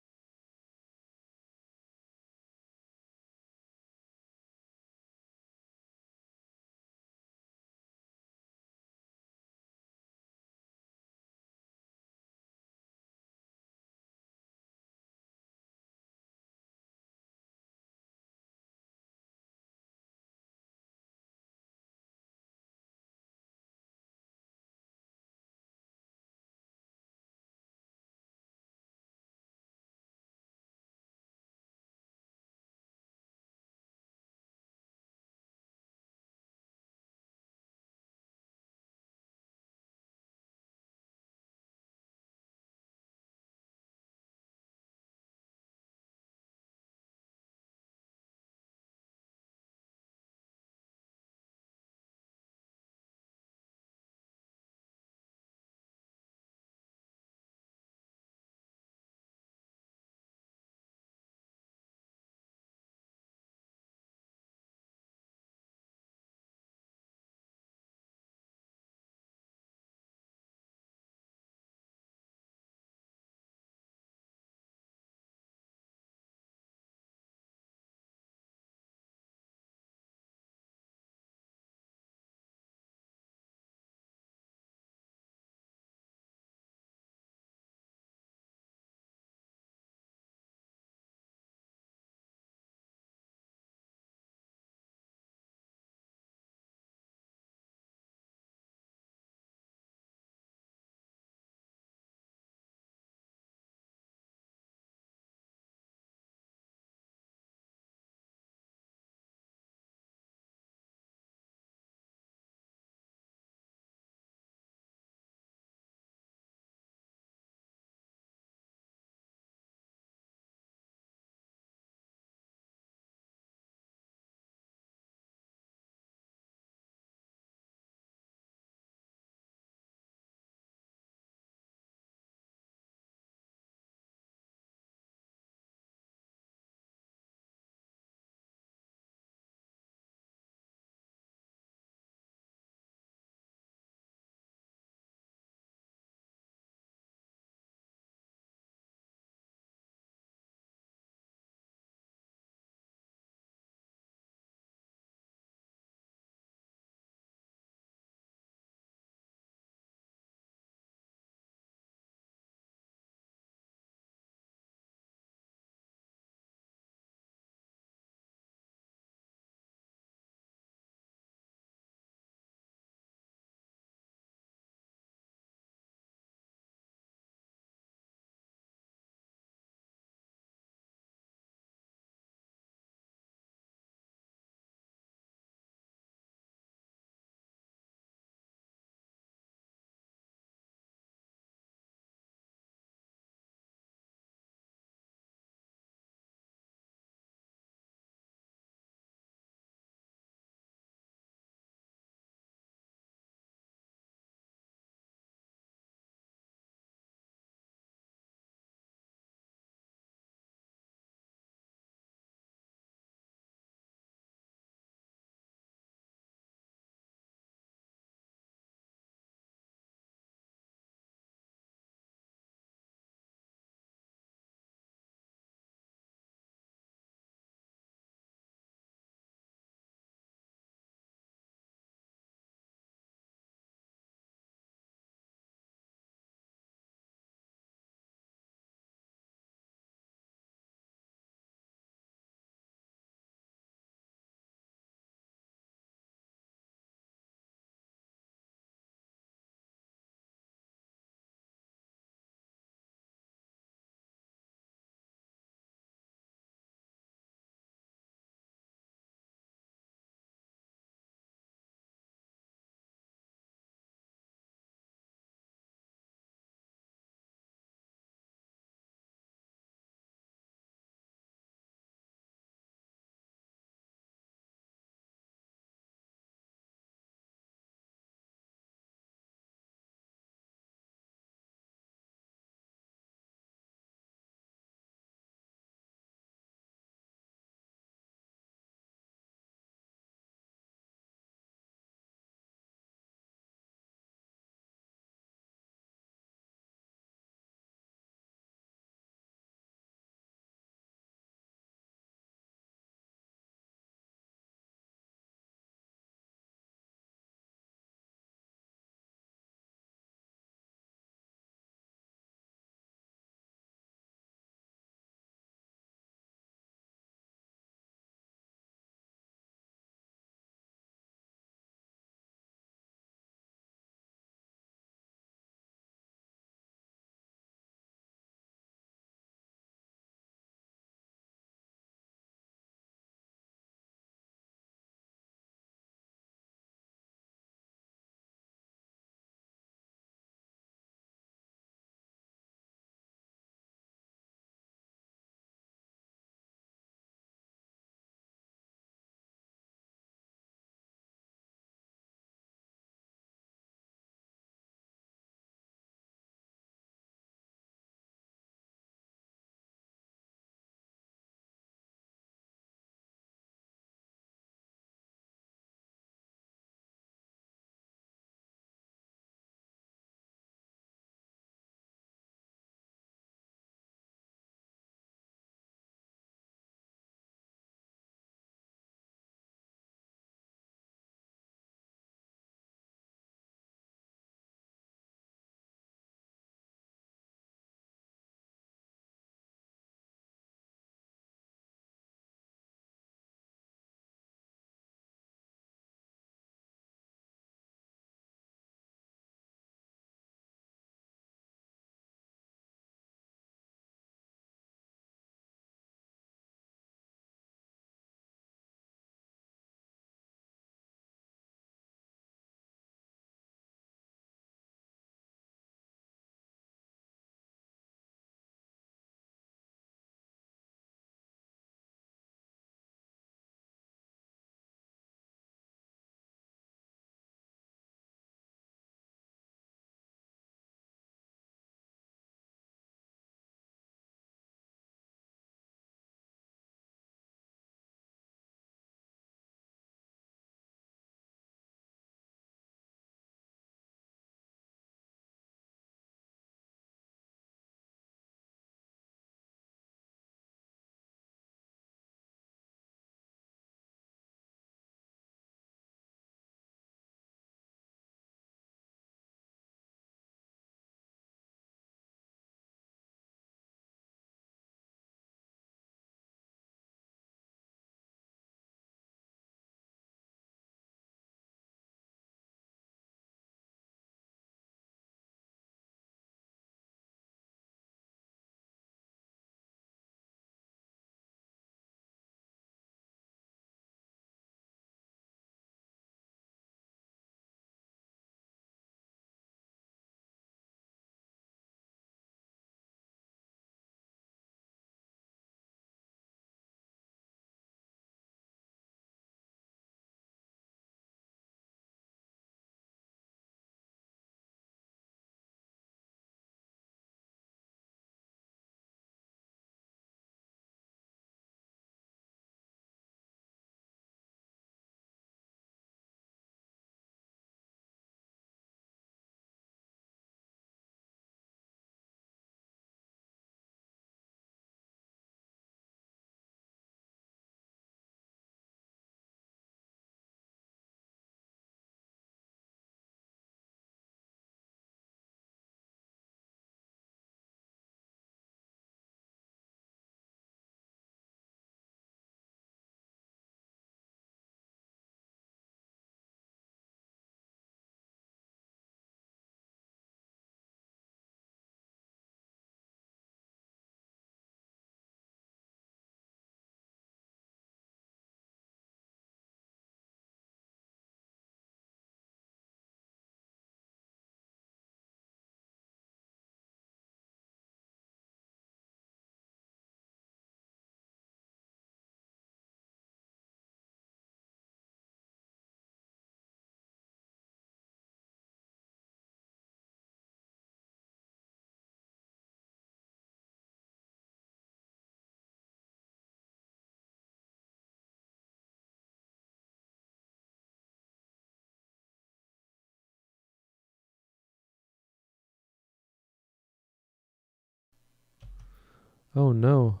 A: Oh no,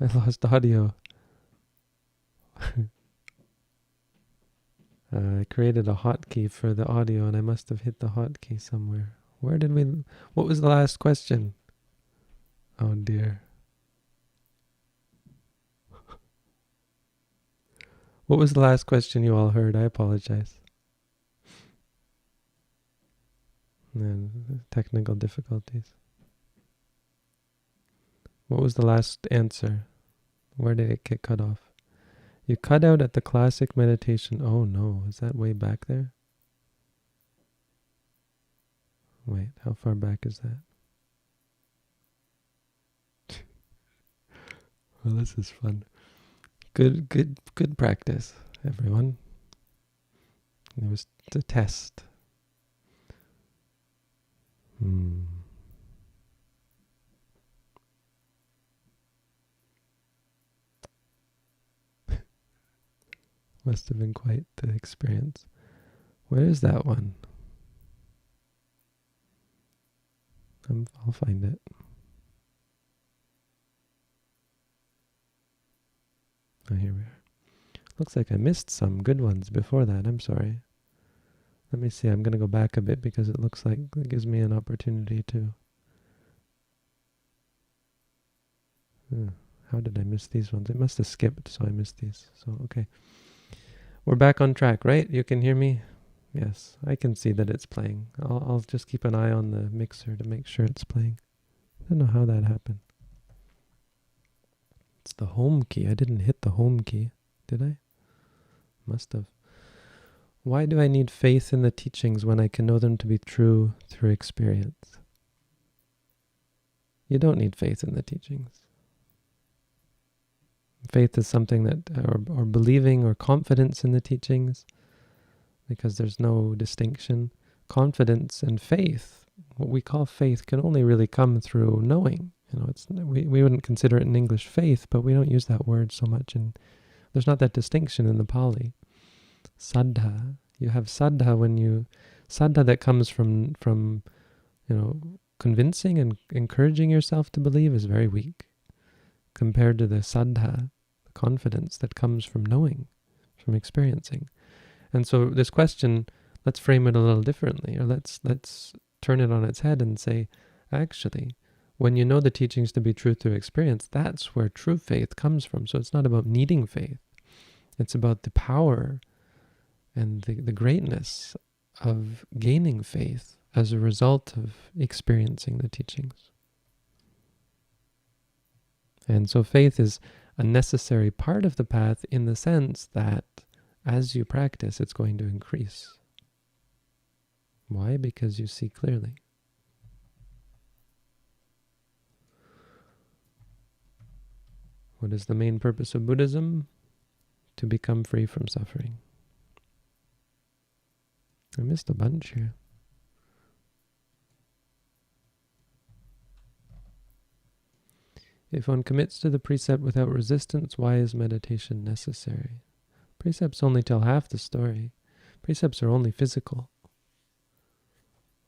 A: I lost audio. I created a hotkey for the audio and I must have hit the hotkey somewhere. What was the last question? Oh dear. What was the last question you all heard? I apologize. Technical difficulties. What was the last answer? Where did it get cut off? You cut out at the classic meditation. Oh no, is that way back there? Wait, how far back is that? Well, this is fun. Good practice, everyone. It was a test. Must have been quite the experience. Where is that one? I'll find it. Oh, here we are. Looks like I missed some good ones before that. I'm sorry. Let me see. I'm going to go back a bit because it looks like it gives me an opportunity to... how did I miss these ones? It must have skipped, so I missed these. So, okay. We're back on track, right? You can hear me? Yes, I can see that it's playing. I'll just keep an eye on the mixer to make sure it's playing. I don't know how that happened. It's the home key. I didn't hit the home key, did I? Must have. Why do I need faith in the teachings when I can know them to be true through experience? You don't need faith in the teachings. Faith is something that, or believing or confidence in the teachings, because there's no distinction. Confidence and faith, what we call faith, can only really come through knowing. We wouldn't consider it in English faith, but we don't use that word so much, and there's not that distinction in the Pali. Saddha, you have saddha that comes from convincing and encouraging yourself to believe is very weak, compared to the saddha, the confidence that comes from knowing, from experiencing. And so this question, let's frame it a little differently, or let's turn it on its head and say, actually, when you know the teachings to be true through experience, that's where true faith comes from. So it's not about needing faith. It's about the power and the greatness of gaining faith as a result of experiencing the teachings. And so faith is a necessary part of the path in the sense that as you practice, it's going to increase. Why? Because you see clearly. What is the main purpose of Buddhism? To become free from suffering. I missed a bunch here. If one commits to the precept without resistance, why is meditation necessary? Precepts only tell half the story. Precepts are only physical.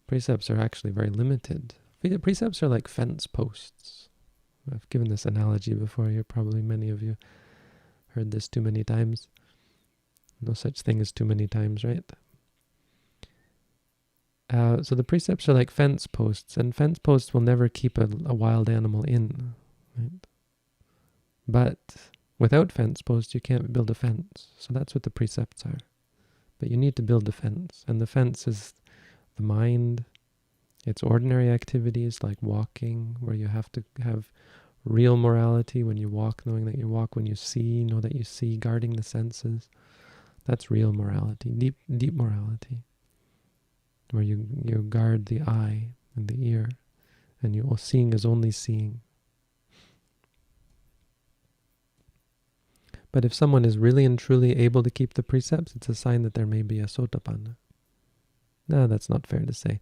A: Precepts are actually very limited. Precepts are like fence posts. I've given this analogy before. Many of you heard this too many times. No such thing as too many times, right? So the precepts are like fence posts, and fence posts will never keep a wild animal in. Right? But without fence posts, you can't build a fence. So that's what the precepts are. But you need to build a fence, and the fence is the mind. It's ordinary activities like walking, where you have to have real morality when you walk, knowing that you walk. When you see, know that you see, guarding the senses. That's real morality, deep morality, where you guard the eye and the ear, and seeing is only seeing. But if someone is really and truly able to keep the precepts, it's a sign that there may be a sotapanna. No, that's not fair to say.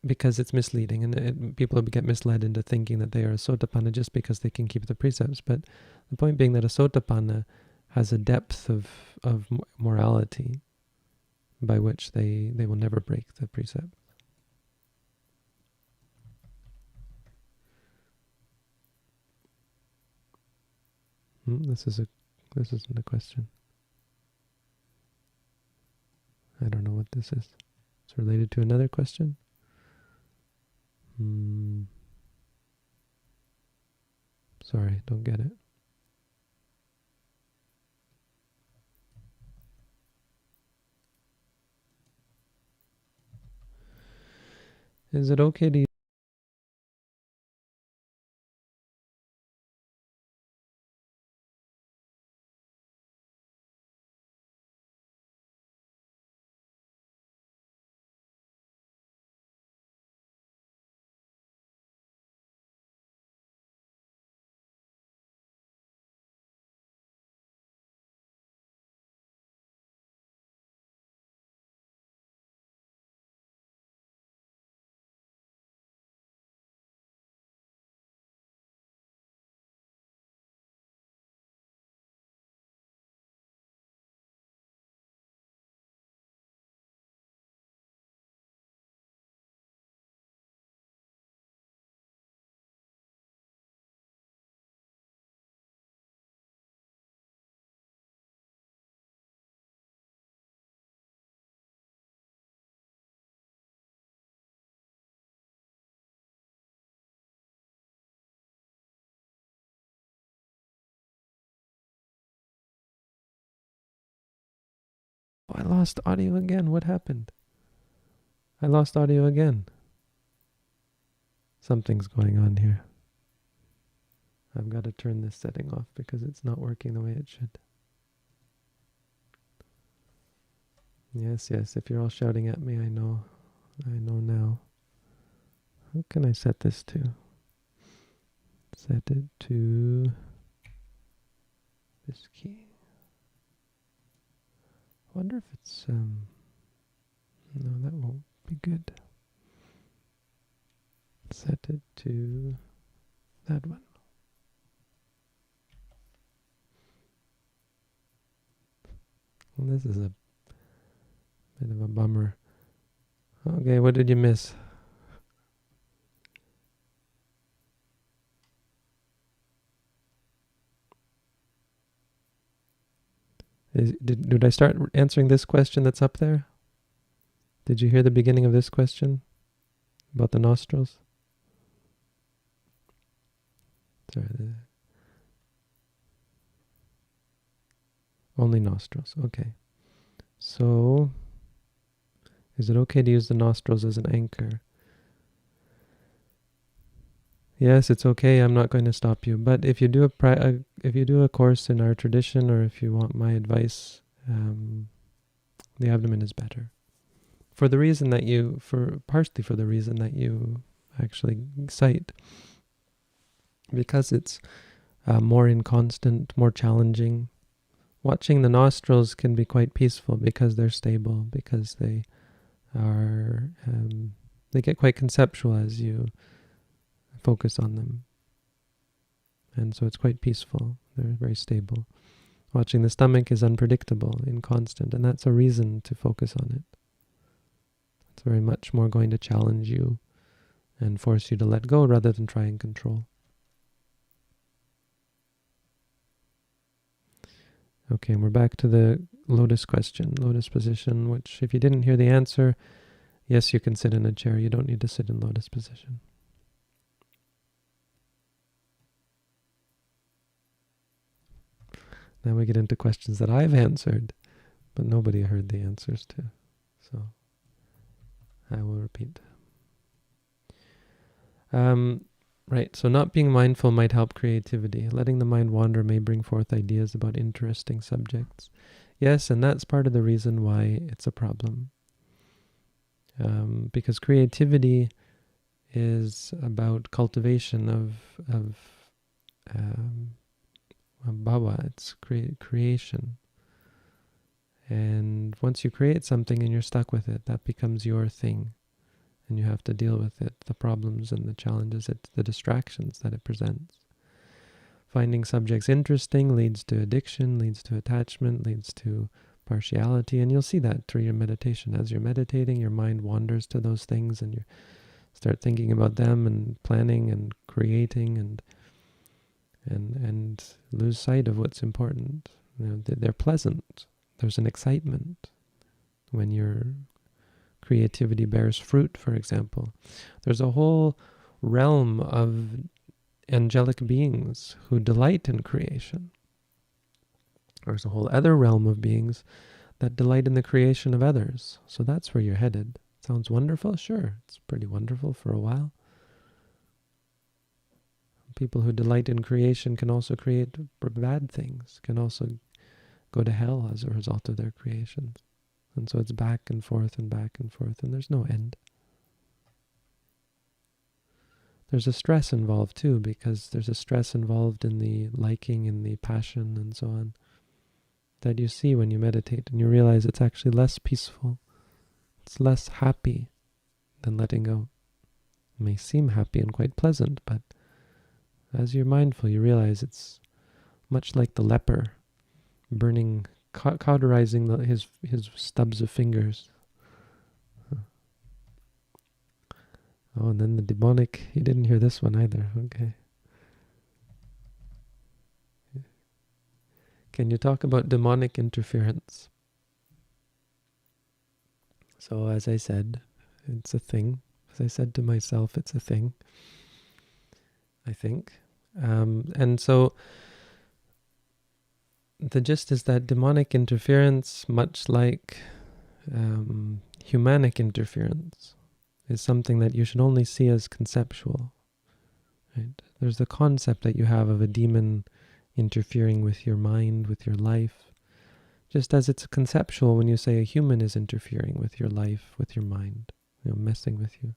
A: Because it's misleading, and people get misled into thinking that they are a sotapanna just because they can keep the precepts. But the point being that a sotapanna has a depth of morality by which they will never break the precept. This isn't a question. I don't know what this is. It's related to another question. Sorry, don't get it. Is it okay to Oh, I lost audio again. What happened? I lost audio again. Something's going on here. I've got to turn this setting off because it's not working the way it should. Yes, if you're all shouting at me, I know now. Who can I set this to? Set it to this key. I wonder if it's, no, that won't be good. Set it to that one. Well, this is a bit of a bummer. Okay, what did you miss? Did I start answering this question that's up there? Did you hear the beginning of this question about the nostrils? Sorry. Only nostrils. Okay. So, is it okay to use the nostrils as an anchor? Yes, it's okay. I'm not going to stop you. But if you do a course in our tradition, or if you want my advice, the abdomen is better. Partially for the reason that you actually cite, because it's more inconstant, more challenging. Watching the nostrils can be quite peaceful because they're stable, because they are they get quite conceptual as you focus on them, and so it's quite peaceful. They're very stable. Watching the stomach is unpredictable, inconstant, and that's a reason to focus on it. It's very much more going to challenge you and force you to let go rather than try and control. Okay, and we're back to the lotus question, lotus position, which if you didn't hear the answer, yes, you can sit in a chair. You don't need to sit in lotus position. Now we get into questions that I've answered, but nobody heard the answers to. So I will repeat. Right, so not being mindful might help creativity. Letting the mind wander may bring forth ideas about interesting subjects. Yes, and that's part of the reason why it's a problem. Because creativity is about cultivation of bhava, it's creation. And once you create something and you're stuck with it, that becomes your thing. And you have to deal with it, the problems and the challenges, the distractions that it presents. Finding subjects interesting leads to addiction, leads to attachment, leads to partiality, and you'll see that through your meditation. As you're meditating, your mind wanders to those things, and you start thinking about them and planning and creating, and and lose sight of what's important. They're pleasant. There's an excitement when your creativity bears fruit, for example. There's a whole realm of angelic beings who delight in creation. There's a whole other realm of beings that delight in the creation of others. So that's where you're headed. Sounds wonderful? Sure, it's pretty wonderful for a while. People who delight in creation can also create bad things, can also go to hell as a result of their creations. And so it's back and forth, and there's no end. There's a stress involved too, because there's a stress involved in the liking and the passion and so on, that you see when you meditate, and you realize it's actually less peaceful. It's less happy than letting go. It may seem happy and quite pleasant, but as you're mindful, you realize it's much like the leper burning, cauterizing his stubs of fingers. Oh, and then the demonic, you didn't hear this one either, okay. Can you talk about demonic interference? So as I said, it's a thing. As I said to myself, it's a thing, I think. And so the gist is that demonic interference, much like humanic interference, is something that you should only see as conceptual. Right? There's the concept that you have of a demon interfering with your mind, with your life, just as it's conceptual when you say a human is interfering with your life, with your mind, messing with you.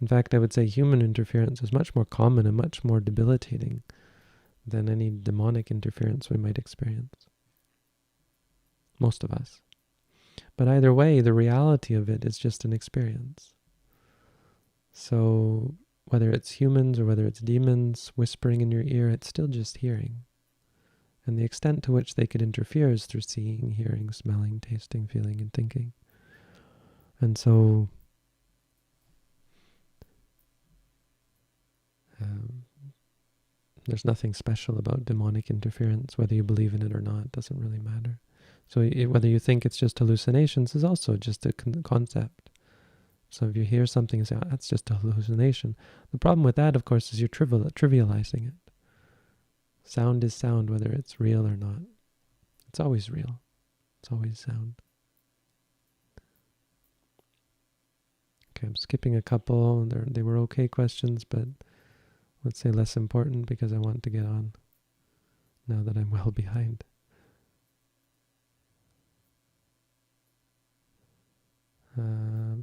A: In fact, I would say human interference is much more common and much more debilitating than any demonic interference we might experience. Most of us. But either way, the reality of it is just an experience. So whether it's humans or whether it's demons whispering in your ear, it's still just hearing. And the extent to which they could interfere is through seeing, hearing, smelling, tasting, feeling, and thinking. And so there's nothing special about demonic interference. Whether you believe in it or not, doesn't really matter. So whether you think it's just hallucinations is also just a concept. So if you hear something and say, oh, that's just a hallucination. The problem with that, of course, is you're trivializing it. Sound is sound, whether it's real or not. It's always real. It's always sound. Okay, I'm skipping a couple. They were okay questions, but let's say less important because I want to get on now that I'm well behind.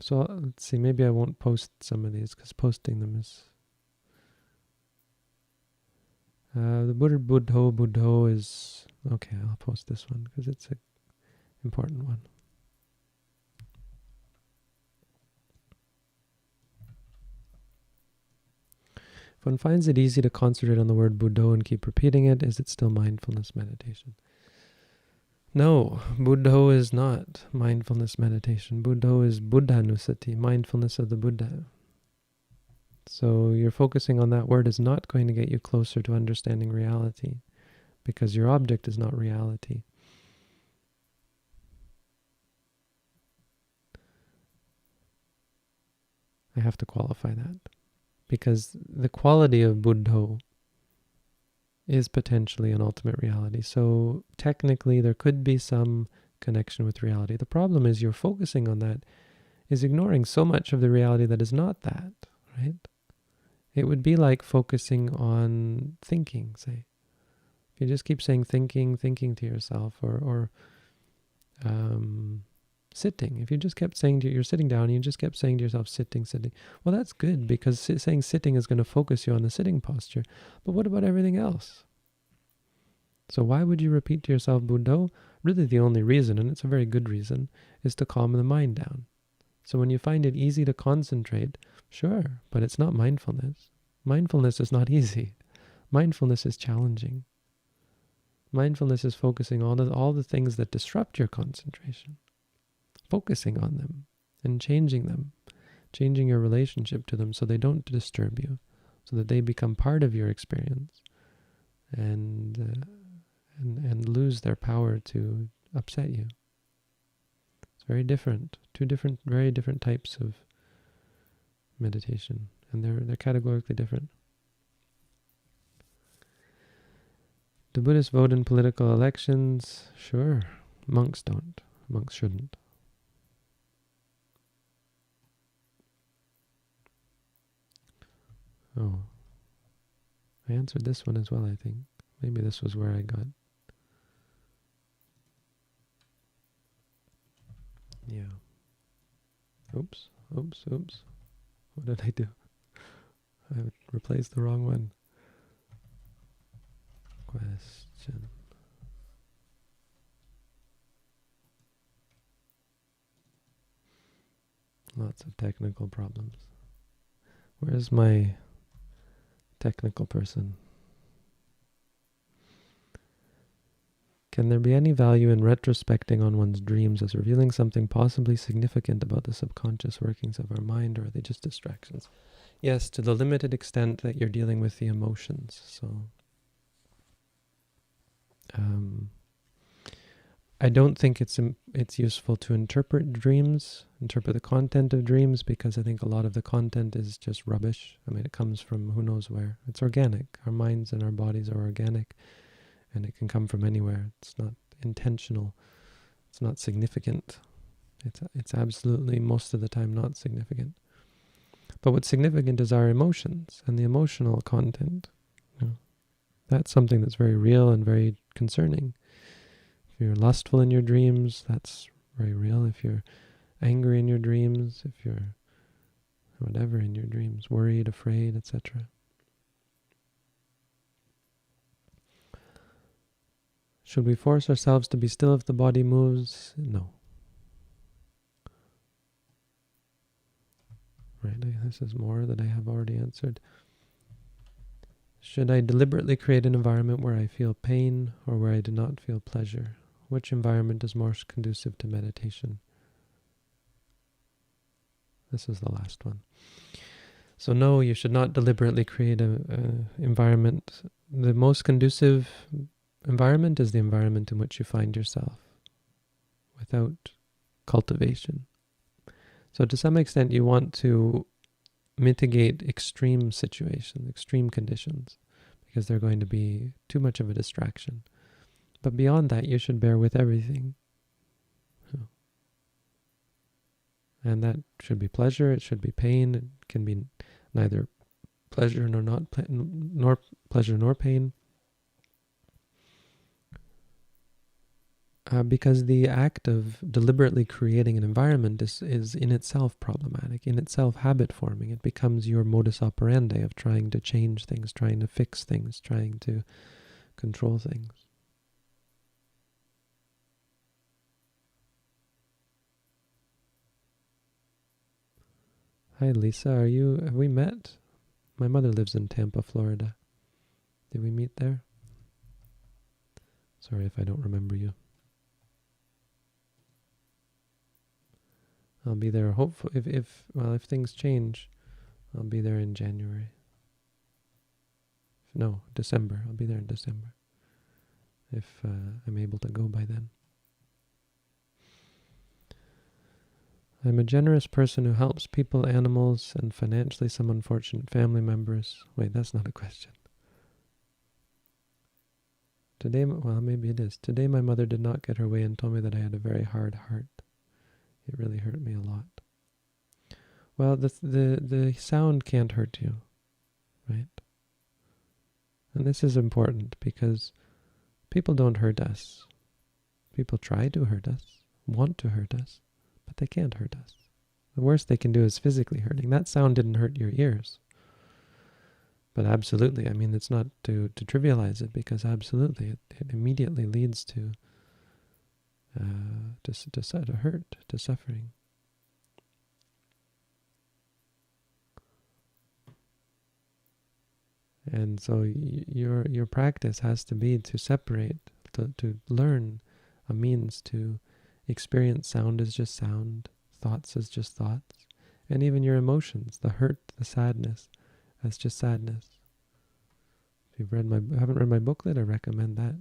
A: So let's see, maybe I won't post some of these because posting them is... the word Buddho is... Okay, I'll post this one because it's an important one. If one finds it easy to concentrate on the word Buddho and keep repeating it, is it still mindfulness meditation? No, Buddho is not mindfulness meditation. Buddho is Buddhanusati, mindfulness of the Buddha. So you're focusing on that word is not going to get you closer to understanding reality because your object is not reality. I have to qualify that because the quality of Buddho is potentially an ultimate reality. So technically there could be some connection with reality. The problem is you're focusing on that is ignoring so much of the reality that is not that, right? It would be like focusing on thinking, say. If you just keep saying thinking to yourself, or sitting. If you just kept saying you're sitting down and you just kept saying to yourself, sitting. Well, that's good because saying sitting is going to focus you on the sitting posture. But what about everything else? So why would you repeat to yourself Buddho? Really the only reason, and it's a very good reason, is to calm the mind down. So when you find it easy to concentrate, sure, but it's not mindfulness. Mindfulness is not easy. Mindfulness is challenging. Mindfulness is focusing on all the things that disrupt your concentration. Focusing on them and changing them. Changing your relationship to them so they don't disturb you. So that they become part of your experience. and lose their power to upset you. It's very different. Very different types of meditation, and they're categorically different. Do Buddhists vote in political elections? Sure. Monks don't. Monks shouldn't. Oh. I answered this one as well, I think. Maybe this was where I got... Yeah. Oops. What did I do? I replaced the wrong one. Question. Lots of technical problems. Where's my technical person? Can there be any value in retrospecting on one's dreams as revealing something possibly significant about the subconscious workings of our mind, or are they just distractions? Yes, to the limited extent that you're dealing with the emotions. So, I don't think it's useful to interpret dreams, interpret the content of dreams, because I think a lot of the content is just rubbish. I mean, it comes from who knows where. It's organic. Our minds and our bodies are organic, and it can come from anywhere. It's not intentional. It's not significant. It's absolutely, most of the time, not significant. But what's significant is our emotions and the emotional content. You know, that's something that's very real and very concerning. If you're lustful in your dreams, that's very real. If you're angry in your dreams, if you're whatever in your dreams, worried, afraid, etc. Should we force ourselves to be still if the body moves? No. Right, this is more that I have already answered. Should I deliberately create an environment where I feel pain or where I do not feel pleasure? Which environment is more conducive to meditation? This is the last one. So no, you should not deliberately create an environment. The most conducive environment is the environment in which you find yourself, without cultivation. So to some extent you want to mitigate extreme situations, extreme conditions, because they're going to be too much of a distraction. But beyond that, you should bear with everything. And that should be pleasure, it should be pain, it can be neither pleasure nor pleasure nor pain. Because the act of deliberately creating an environment is in itself problematic, in itself habit forming. It becomes your modus operandi of trying to change things, trying to fix things, trying to control things. Hi Lisa, have we met? My mother lives in Tampa, Florida. Did we meet there? Sorry if I don't remember you. I'll be there, hopefully, if things change, I'll be there in January. No, December. I'll be there in December, if I'm able to go by then. I'm a generous person who helps people, animals, and financially some unfortunate family members. Wait, that's not a question. Today, well, maybe it is. Today my mother did not get her way and told me that I had a very hard heart. It really hurt me a lot. Well, the sound can't hurt you, right? And this is important because people don't hurt us. People try to hurt us, want to hurt us, but they can't hurt us. The worst they can do is physically hurting. That sound didn't hurt your ears. But absolutely, I mean, it's not to trivialize it, because absolutely it immediately leads to hurt, to suffering. And so your practice has to be to separate, to learn a means to experience sound as just sound, thoughts as just thoughts, and even your emotions, the hurt, the sadness, as just sadness. If you've haven't read my booklet, I recommend that.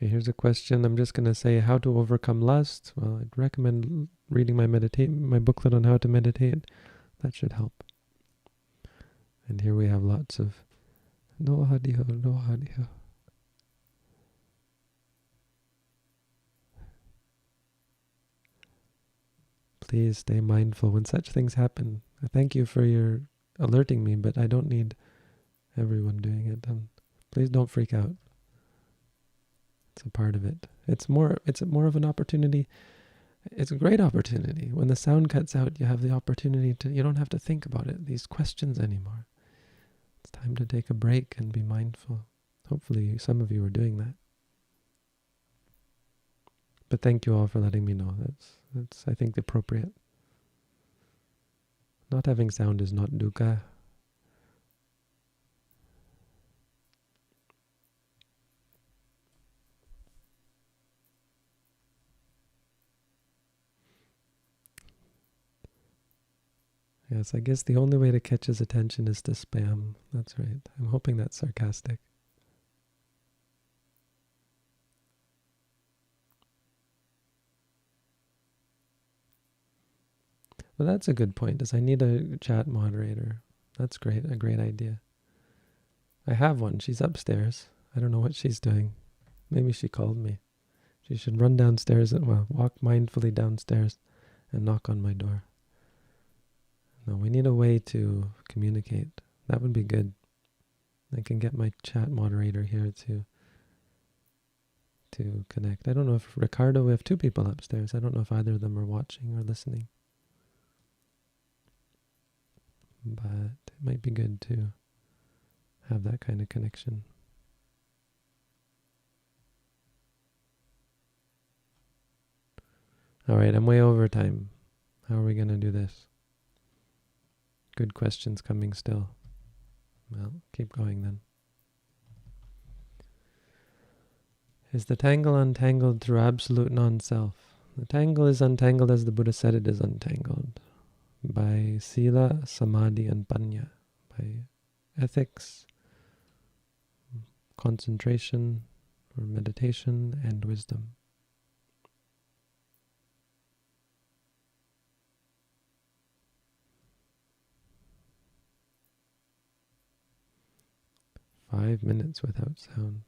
A: Okay, here's a question. I'm just going to say how to overcome lust. Well, I'd recommend reading my booklet on how to meditate. That should help. And here we have lots of no hadiho, no hadiho. Please stay mindful when such things happen. I thank you for your alerting me, but I don't need everyone doing it. Please don't freak out. It's a part of it. It's more of an opportunity. It's a great opportunity. When the sound cuts out, you have the opportunity you don't have to think about these questions anymore. It's time to take a break and be mindful. Hopefully some of you are doing that. But thank you all for letting me know. That's I think appropriate. Not having sound is not dukkha. Yes, I guess the only way to catch his attention is to spam. That's right. I'm hoping that's sarcastic. Well, that's a good point, is I need a chat moderator. That's great, a great idea. I have one. She's upstairs. I don't know what she's doing. Maybe she called me. She should run downstairs walk mindfully downstairs and knock on my door. No, we need a way to communicate. That would be good. I can get my chat moderator here to connect. I don't know if Ricardo, we have two people upstairs. I don't know if either of them are watching or listening. But it might be good to have that kind of connection. All right, I'm way over time. How are we going to do this? Good questions coming still. Well, keep going then. Is the tangle untangled through absolute non-self? The tangle is untangled as the Buddha said it is untangled. By sila, samadhi, and panya. By ethics, concentration, or meditation, and wisdom. "5 minutes without sound."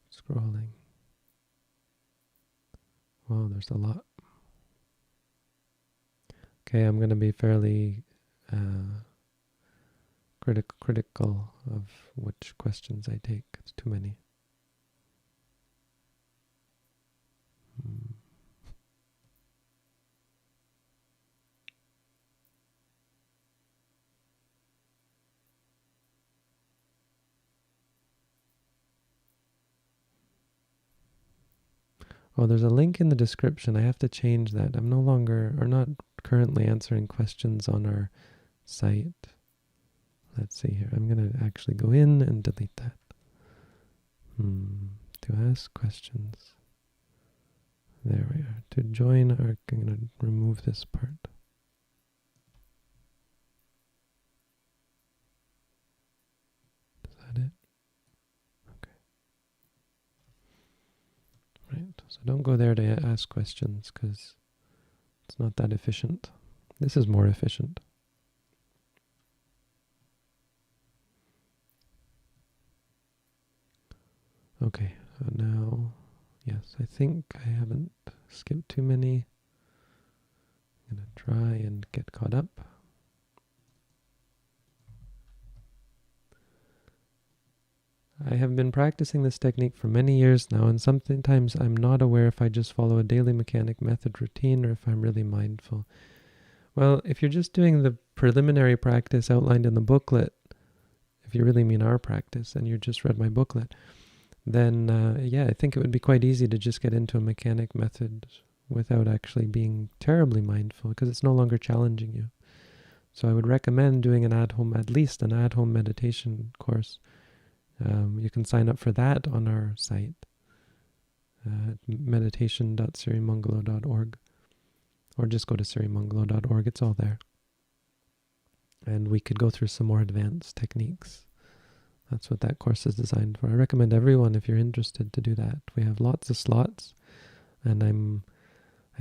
A: Scrolling. Wow, there's a lot. Okay, I'm going to be fairly critical of which questions I take. It's too many. Oh, there's a link in the description. I have to change that. I'm no longer, or not currently answering questions on our site. Let's see here. I'm going to actually go in and delete that. To ask questions. There we are. To join, I'm going to remove this part. Is that it? Okay. Right. So don't go there to ask questions because it's not that efficient. This is more efficient. Okay, now, yes, I think I haven't skipped too many. I'm going to try and get caught up. I have been practicing this technique for many years now, and sometimes I'm not aware if I just follow a daily mechanic method routine or if I'm really mindful. Well, if you're just doing the preliminary practice outlined in the booklet, if you really mean our practice and you just read my booklet, then yeah, I think it would be quite easy to just get into a mechanic method without actually being terribly mindful, because it's no longer challenging you. So I would recommend doing at least an at-home meditation course. You can sign up for that on our site, meditation.sirimangalo.org, or just go to sirimangalo.org. It's all there. And we could go through some more advanced techniques. That's what that course is designed for. I recommend everyone, if you're interested, to do that. We have lots of slots, and I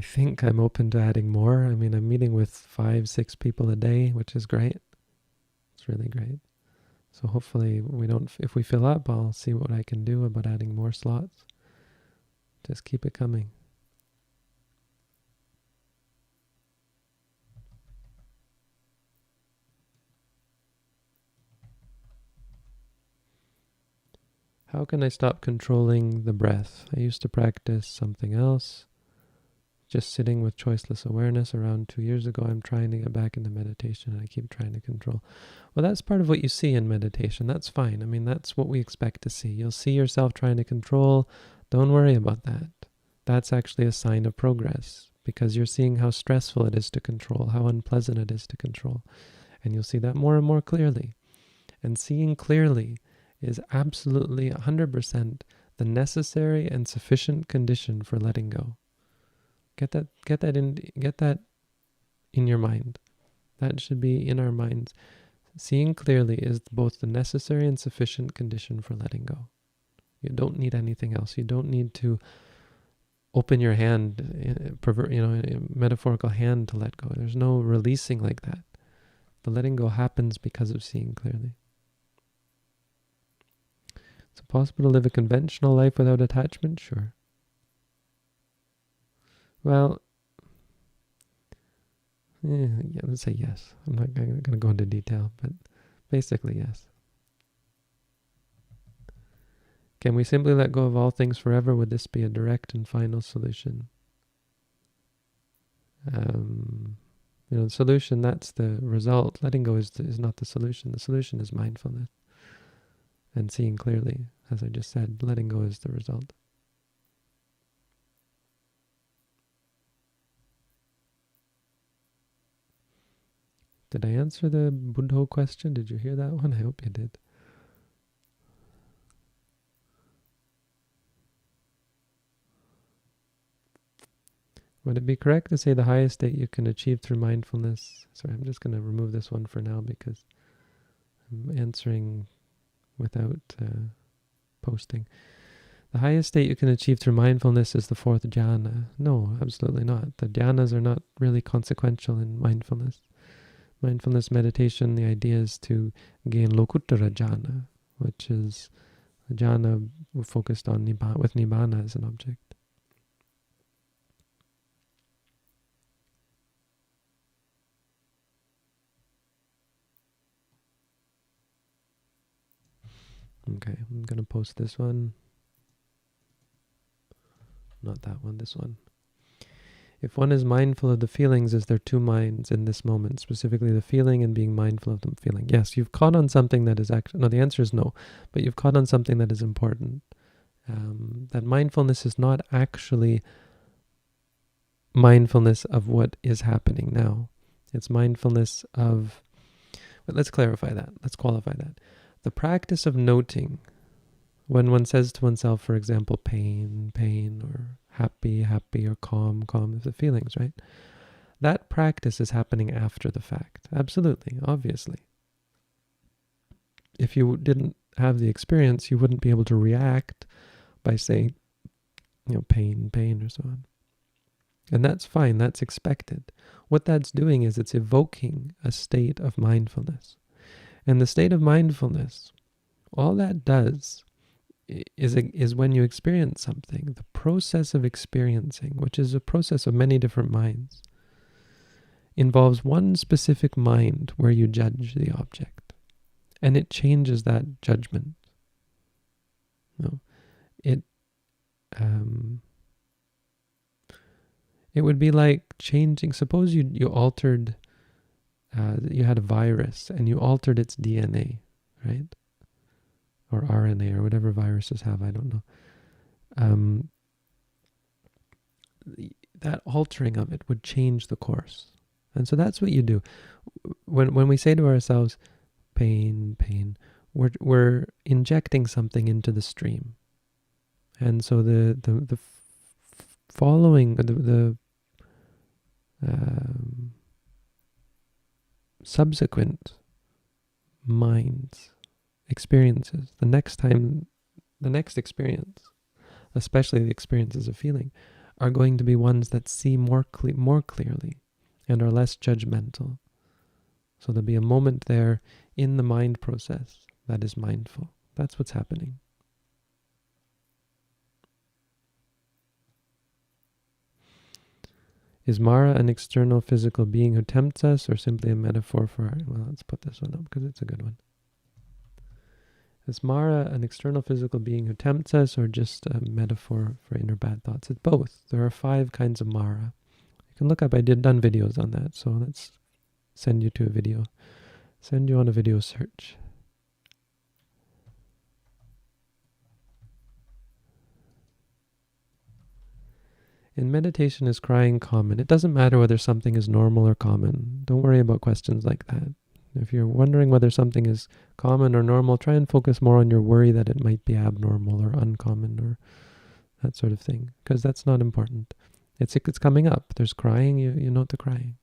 A: think I'm open to adding more. I mean, I'm meeting with 5-6 people a day, which is great. It's really great. So hopefully if we fill up, I'll see what I can do about adding more slots. Just keep it coming. How can I stop controlling the breath? I used to practice something else. Just sitting with choiceless awareness around 2 years ago. I'm trying to get back into meditation, and I keep trying to control. Well, that's part of what you see in meditation. That's fine. I mean, that's what we expect to see. You'll see yourself trying to control. Don't worry about that. That's actually a sign of progress, because you're seeing how stressful it is to control, how unpleasant it is to control. And you'll see that more and more clearly. And seeing clearly is absolutely 100% the necessary and sufficient condition for letting go. Get that in your mind. That should be in our minds. Seeing clearly is both the necessary and sufficient condition for letting go. You don't need anything else. You don't need to open your hand, metaphorical hand, to let go. There's no releasing like that. The letting go happens because of seeing clearly. Is it possible to live a conventional life without attachment? Sure. Well, let's say yes. I'm not going to go into detail, but basically yes. Can we simply let go of all things forever? Would this be a direct and final solution? The solution, that's the result. Letting go is not the solution. The solution is mindfulness and seeing clearly. As I just said, letting go is the result. Did I answer the Buddho question? Did you hear that one? I hope you did. Would it be correct to say the highest state you can achieve through mindfulness? Sorry, I'm just going to remove this one for now because I'm answering without posting. The highest state you can achieve through mindfulness is the 4th jhana. No, absolutely not. The jhanas are not really consequential in mindfulness. Mindfulness meditation, the idea is to gain lokuttara jhana, which is a jhana focused on with nibbana as an object. Okay, I'm going to post this one. Not that one, this one. If one is mindful of the feelings, is there two minds in this moment, specifically the feeling and being mindful of the feeling? Yes, you've caught on something that is actually, no, the answer is no, but you've caught on something that is important. That mindfulness is not actually mindfulness of what is happening now. It's mindfulness of, but let's clarify that, let's qualify that. The practice of noting, when one says to oneself, for example, pain, or happy, or calm, is the feelings, right? That practice is happening after the fact. Absolutely, obviously. If you didn't have the experience, you wouldn't be able to react by saying, pain, or so on. And that's fine, that's expected. What that's doing is it's evoking a state of mindfulness. And the state of mindfulness, all that does is when you experience something, the process of experiencing, which is a process of many different minds, involves one specific mind where you judge the object. And it changes that judgment. It would be like changing, suppose you altered, you had a virus and you altered its DNA, right? Or RNA, or whatever viruses have, I don't know. that altering of it would change the course. And so that's what you do. When we say to ourselves, pain, pain, we're injecting something into the stream. And so the following, the subsequent minds, experiences, the next experience, especially the experiences of feeling, are going to be ones that see more clearly and are less judgmental. So there'll be a moment there in the mind process that is mindful. That's what's happening. Is Mara an external physical being who tempts us, or simply a metaphor for our... Well, let's put this one up because it's a good one. Is Mara an external physical being who tempts us, or just a metaphor for inner bad thoughts? It's both. There are 5 kinds of Mara. You can look up, I've done videos on that, so let's send you to a video. Send you on a video search. In meditation, is crying common? It doesn't matter whether something is normal or common. Don't worry about questions like that. If you're wondering whether something is common or normal, try and focus more on your worry that it might be abnormal or uncommon or that sort of thing, because that's not important. It's coming up. There's crying, you note the crying.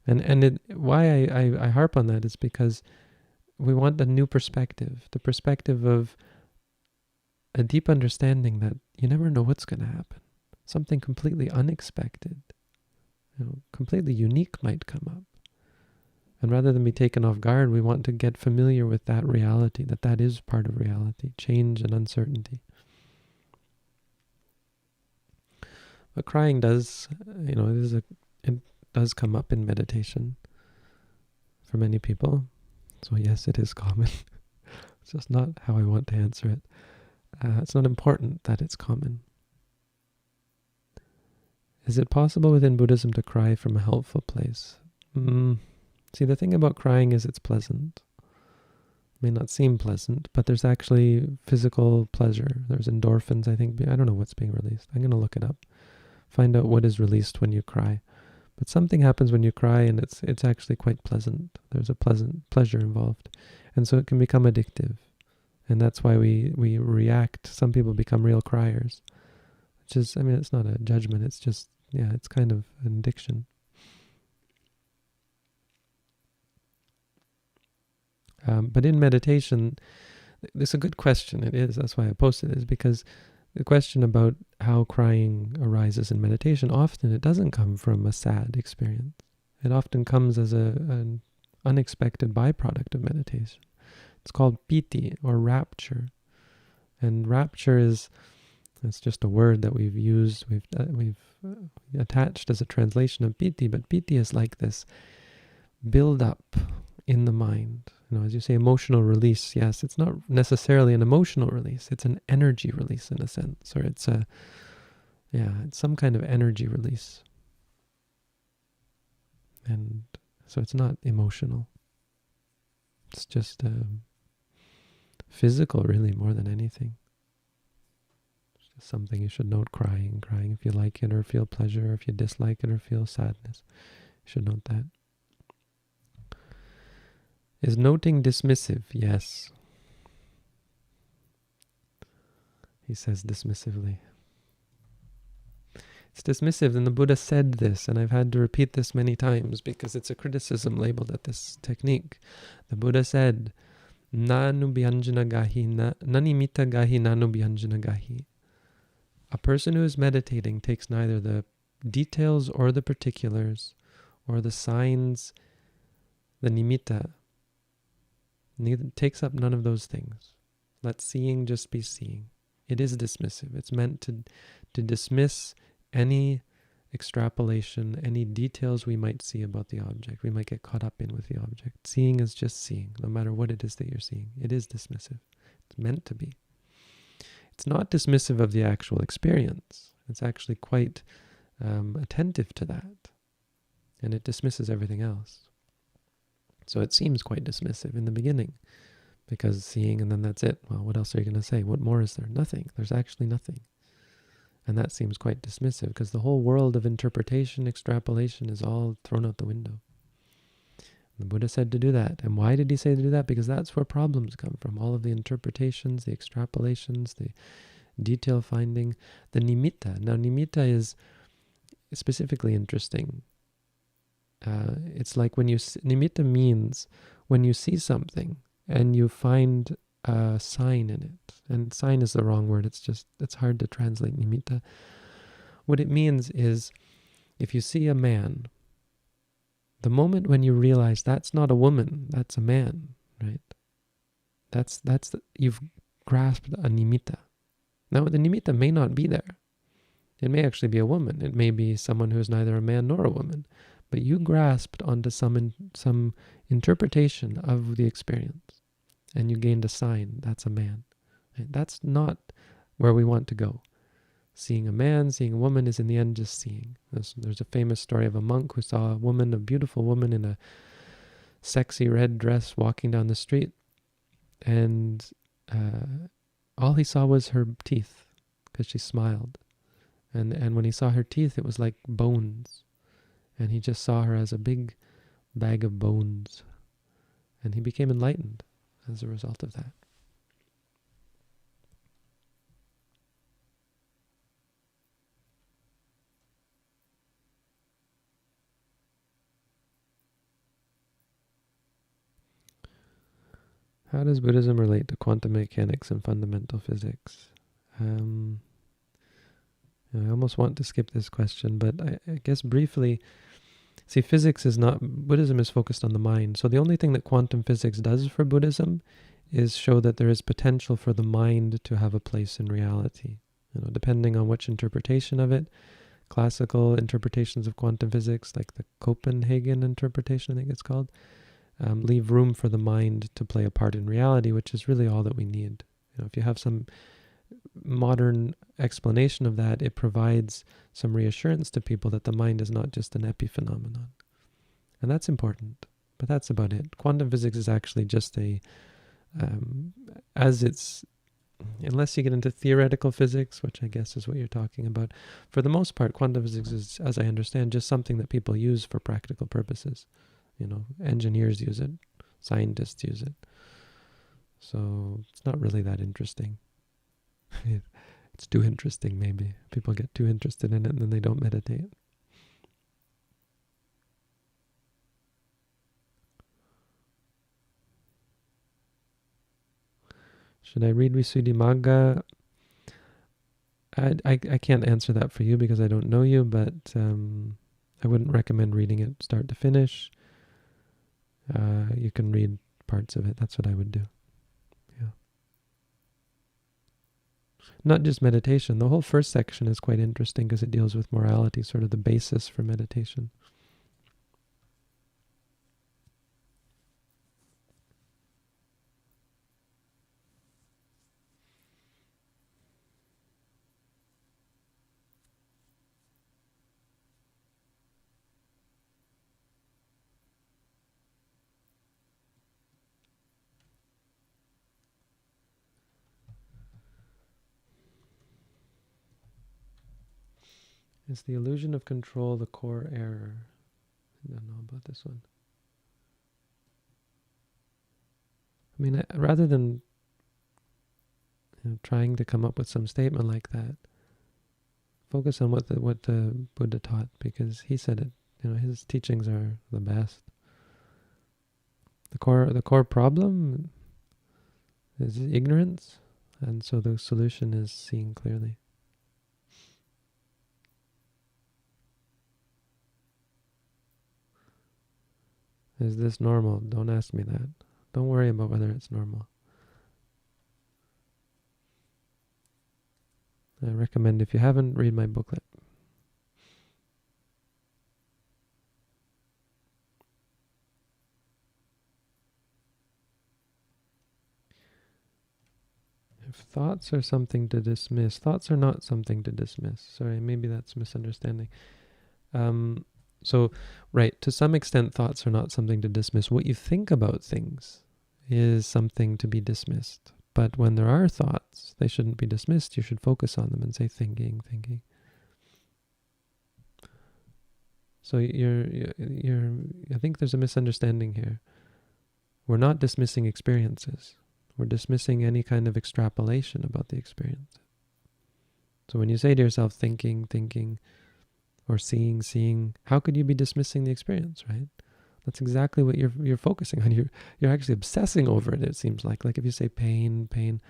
A: And why I harp on that is because we want a new perspective, the perspective of a deep understanding that you never know what's going to happen. Something completely unexpected, completely unique might come up. And rather than be taken off guard, we want to get familiar with that reality, that is part of reality, change and uncertainty. But crying does, it does come up in meditation for many people. So yes, it is common. It's just not how I want to answer it. It's not important that it's common. Is it possible within Buddhism to cry from a helpful place? See, the thing about crying is it's pleasant. It may not seem pleasant, but there's actually physical pleasure. There's endorphins, I think. I don't know what's being released. I'm going to look it up. Find out what is released when you cry. But something happens when you cry, and it's actually quite pleasant. There's a pleasant pleasure involved. And so it can become addictive. And that's why we react. Some people become real criers. Which is, it's not a judgment. It's just, it's kind of an addiction. But in meditation, this is a good question. It is. That's why I posted it, is because the question about how crying arises in meditation, often it doesn't come from a sad experience. It often comes as an unexpected byproduct of meditation. It's called piti, or rapture. And rapture it's just a word that we've used, we've attached as a translation of piti, but piti is like this build-up in the mind. As you say, emotional release, yes, it's not necessarily an emotional release, it's an energy release in a sense, or it's some kind of energy release. And so it's not emotional. It's just physical, really, more than anything. It's just something you should note, crying if you like it or feel pleasure, or if you dislike it or feel sadness. You should note that. Is noting dismissive? Yes. He says dismissively. It's dismissive, and the Buddha said this, and I've had to repeat this many times because it's a criticism labeled at this technique. The Buddha said, Nanu bhyanjana gahi, nanimita gahi, nanu bhyanjana gahi. A person who is meditating takes neither the details or the particulars or the signs, the nimitta. Neither takes up none of those things. Let seeing just be seeing. It is dismissive. It's meant to dismiss any extrapolation, any details we might see about the object. We might get caught up in with the object. Seeing is just seeing, no matter what it is that you're seeing. It is dismissive. It's meant to be. It's not dismissive of the actual experience. It's actually quite attentive to that. And it dismisses everything else. So it seems quite dismissive in the beginning, because seeing and then that's it. Well, what else are you going to say? What more is there? Nothing. There's actually nothing. And that seems quite dismissive because the whole world of interpretation, extrapolation is all thrown out the window. The Buddha said to do that. And why did he say to do that? Because that's where problems come from. All of the interpretations, the extrapolations, the detail finding, the nimitta. Now, nimitta is specifically interesting. It's like when you... Nimitta means when you see something and you find a sign in it. And sign is the wrong word. It's hard to translate nimitta. What it means is if you see a man, the moment when you realize that's not a woman, that's a man, right? You've grasped a nimitta. Now, the nimitta may not be there. It may actually be a woman. It may be someone who is neither a man nor a woman. But you grasped onto some interpretation of the experience, and you gained a sign. That's a man. Right? That's not where we want to go. Seeing a man, seeing a woman is in the end just seeing. There's a famous story of a monk who saw a woman, a beautiful woman in a sexy red dress walking down the street, and all he saw was her teeth because she smiled. And when he saw her teeth, it was like bones. And he just saw her as a big bag of bones. And he became enlightened as a result of that. How does Buddhism relate to quantum mechanics and fundamental physics? I almost want to skip this question, but I guess briefly, see, physics is not... Buddhism is focused on the mind. So the only thing that quantum physics does for Buddhism is show that there is potential for the mind to have a place in reality. Depending on which interpretation of it, classical interpretations of quantum physics, like the Copenhagen interpretation, I think it's called, leave room for the mind to play a part in reality, which is really all that we need. If you have some modern explanation of that, it provides some reassurance to people that the mind is not just an epiphenomenon. And that's important, but that's about it. Quantum physics is actually just unless you get into theoretical physics, which I guess is what you're talking about, for the most part, quantum physics is, as I understand, just something that people use for practical purposes. Engineers use it, scientists use it. So it's not really that interesting. It's too interesting, maybe. People get too interested in it and then they don't meditate. Should I read Visuddhimagga? I can't answer that for you because I don't know you, but I wouldn't recommend reading it start to finish. You can read parts of it. That's what I would do. Yeah. Not just meditation. The whole first section is quite interesting because it deals with morality, sort of the basis for meditation. Is the illusion of control the core error? I don't know about this one. I mean, rather than trying to come up with some statement like that, focus on what the Buddha taught, because he said it. His teachings are the best. The core problem is ignorance, and so the solution is seeing clearly. Is this normal? Don't ask me that. Don't worry about whether it's normal. I recommend, if you haven't, read my booklet. If thoughts are something to dismiss, thoughts are not something to dismiss. Sorry, maybe that's misunderstanding. So, right, to some extent, thoughts are not something to dismiss. What you think about things is something to be dismissed. But when there are thoughts, they shouldn't be dismissed. You should focus on them and say, thinking, thinking. So I think there's a misunderstanding here. We're not dismissing experiences. We're dismissing any kind of extrapolation about the experience. So when you say to yourself, thinking, thinking, or seeing, seeing, how could you be dismissing the experience, right? That's exactly what you're focusing on. You're actually obsessing over it, it seems like. Like if you say pain, pain,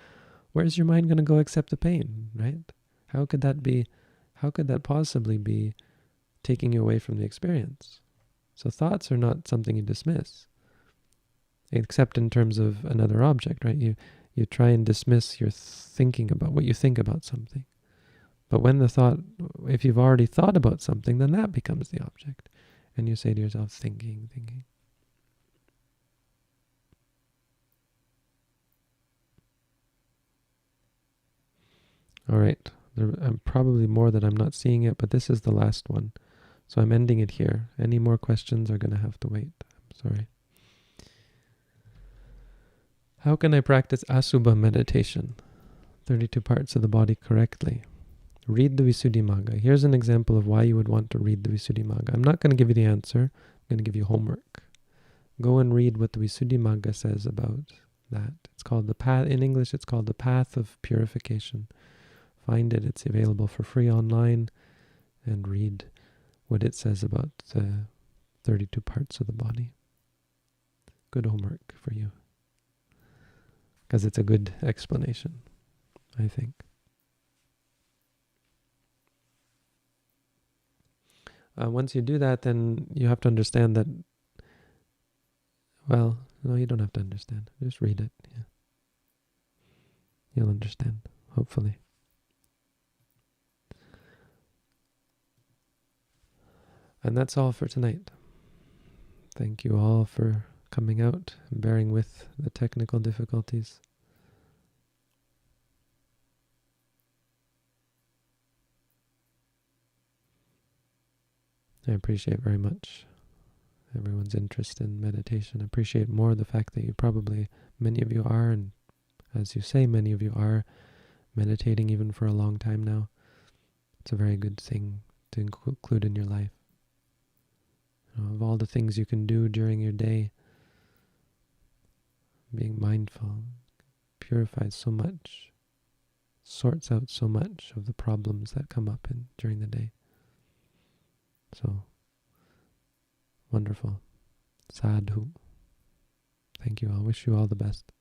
A: where's your mind going to go except the pain, right? How could that possibly be taking you away from the experience? So thoughts are not something you dismiss, except in terms of another object, right? You try and dismiss your thinking about what you think about something. But when the thought, if you've already thought about something, then that becomes the object. And you say to yourself, thinking, thinking. All right. There probably more that I'm not seeing it, but this is the last one. So I'm ending it here. Any more questions are going to have to wait. I'm sorry. How can I practice Asubha meditation, 32 parts of the body, correctly? Read the Visuddhimagga. Here's an example of why you would want to read the Visuddhimagga. I'm not going to give you the answer. I'm going to give you homework. Go and read what the Visuddhimagga says about that. It's called the path. In English, it's called the Path of Purification. Find it. It's available for free online. And read what it says about the 32 parts of the body. Good homework for you. Because it's a good explanation, I think. Once you do that, then you have to understand that, well, no, you don't have to understand. Just read it. Yeah. You'll understand, hopefully. And that's all for tonight. Thank you all for coming out and bearing with the technical difficulties. I appreciate very much everyone's interest in meditation. I appreciate more the fact that many of you are, and as you say, many of you are meditating even for a long time now. It's a very good thing to include in your life. Of all the things you can do during your day, being mindful purifies so much, sorts out so much of the problems that come up during the day. So, wonderful. Sadhu. Thank you all. Wish you all the best.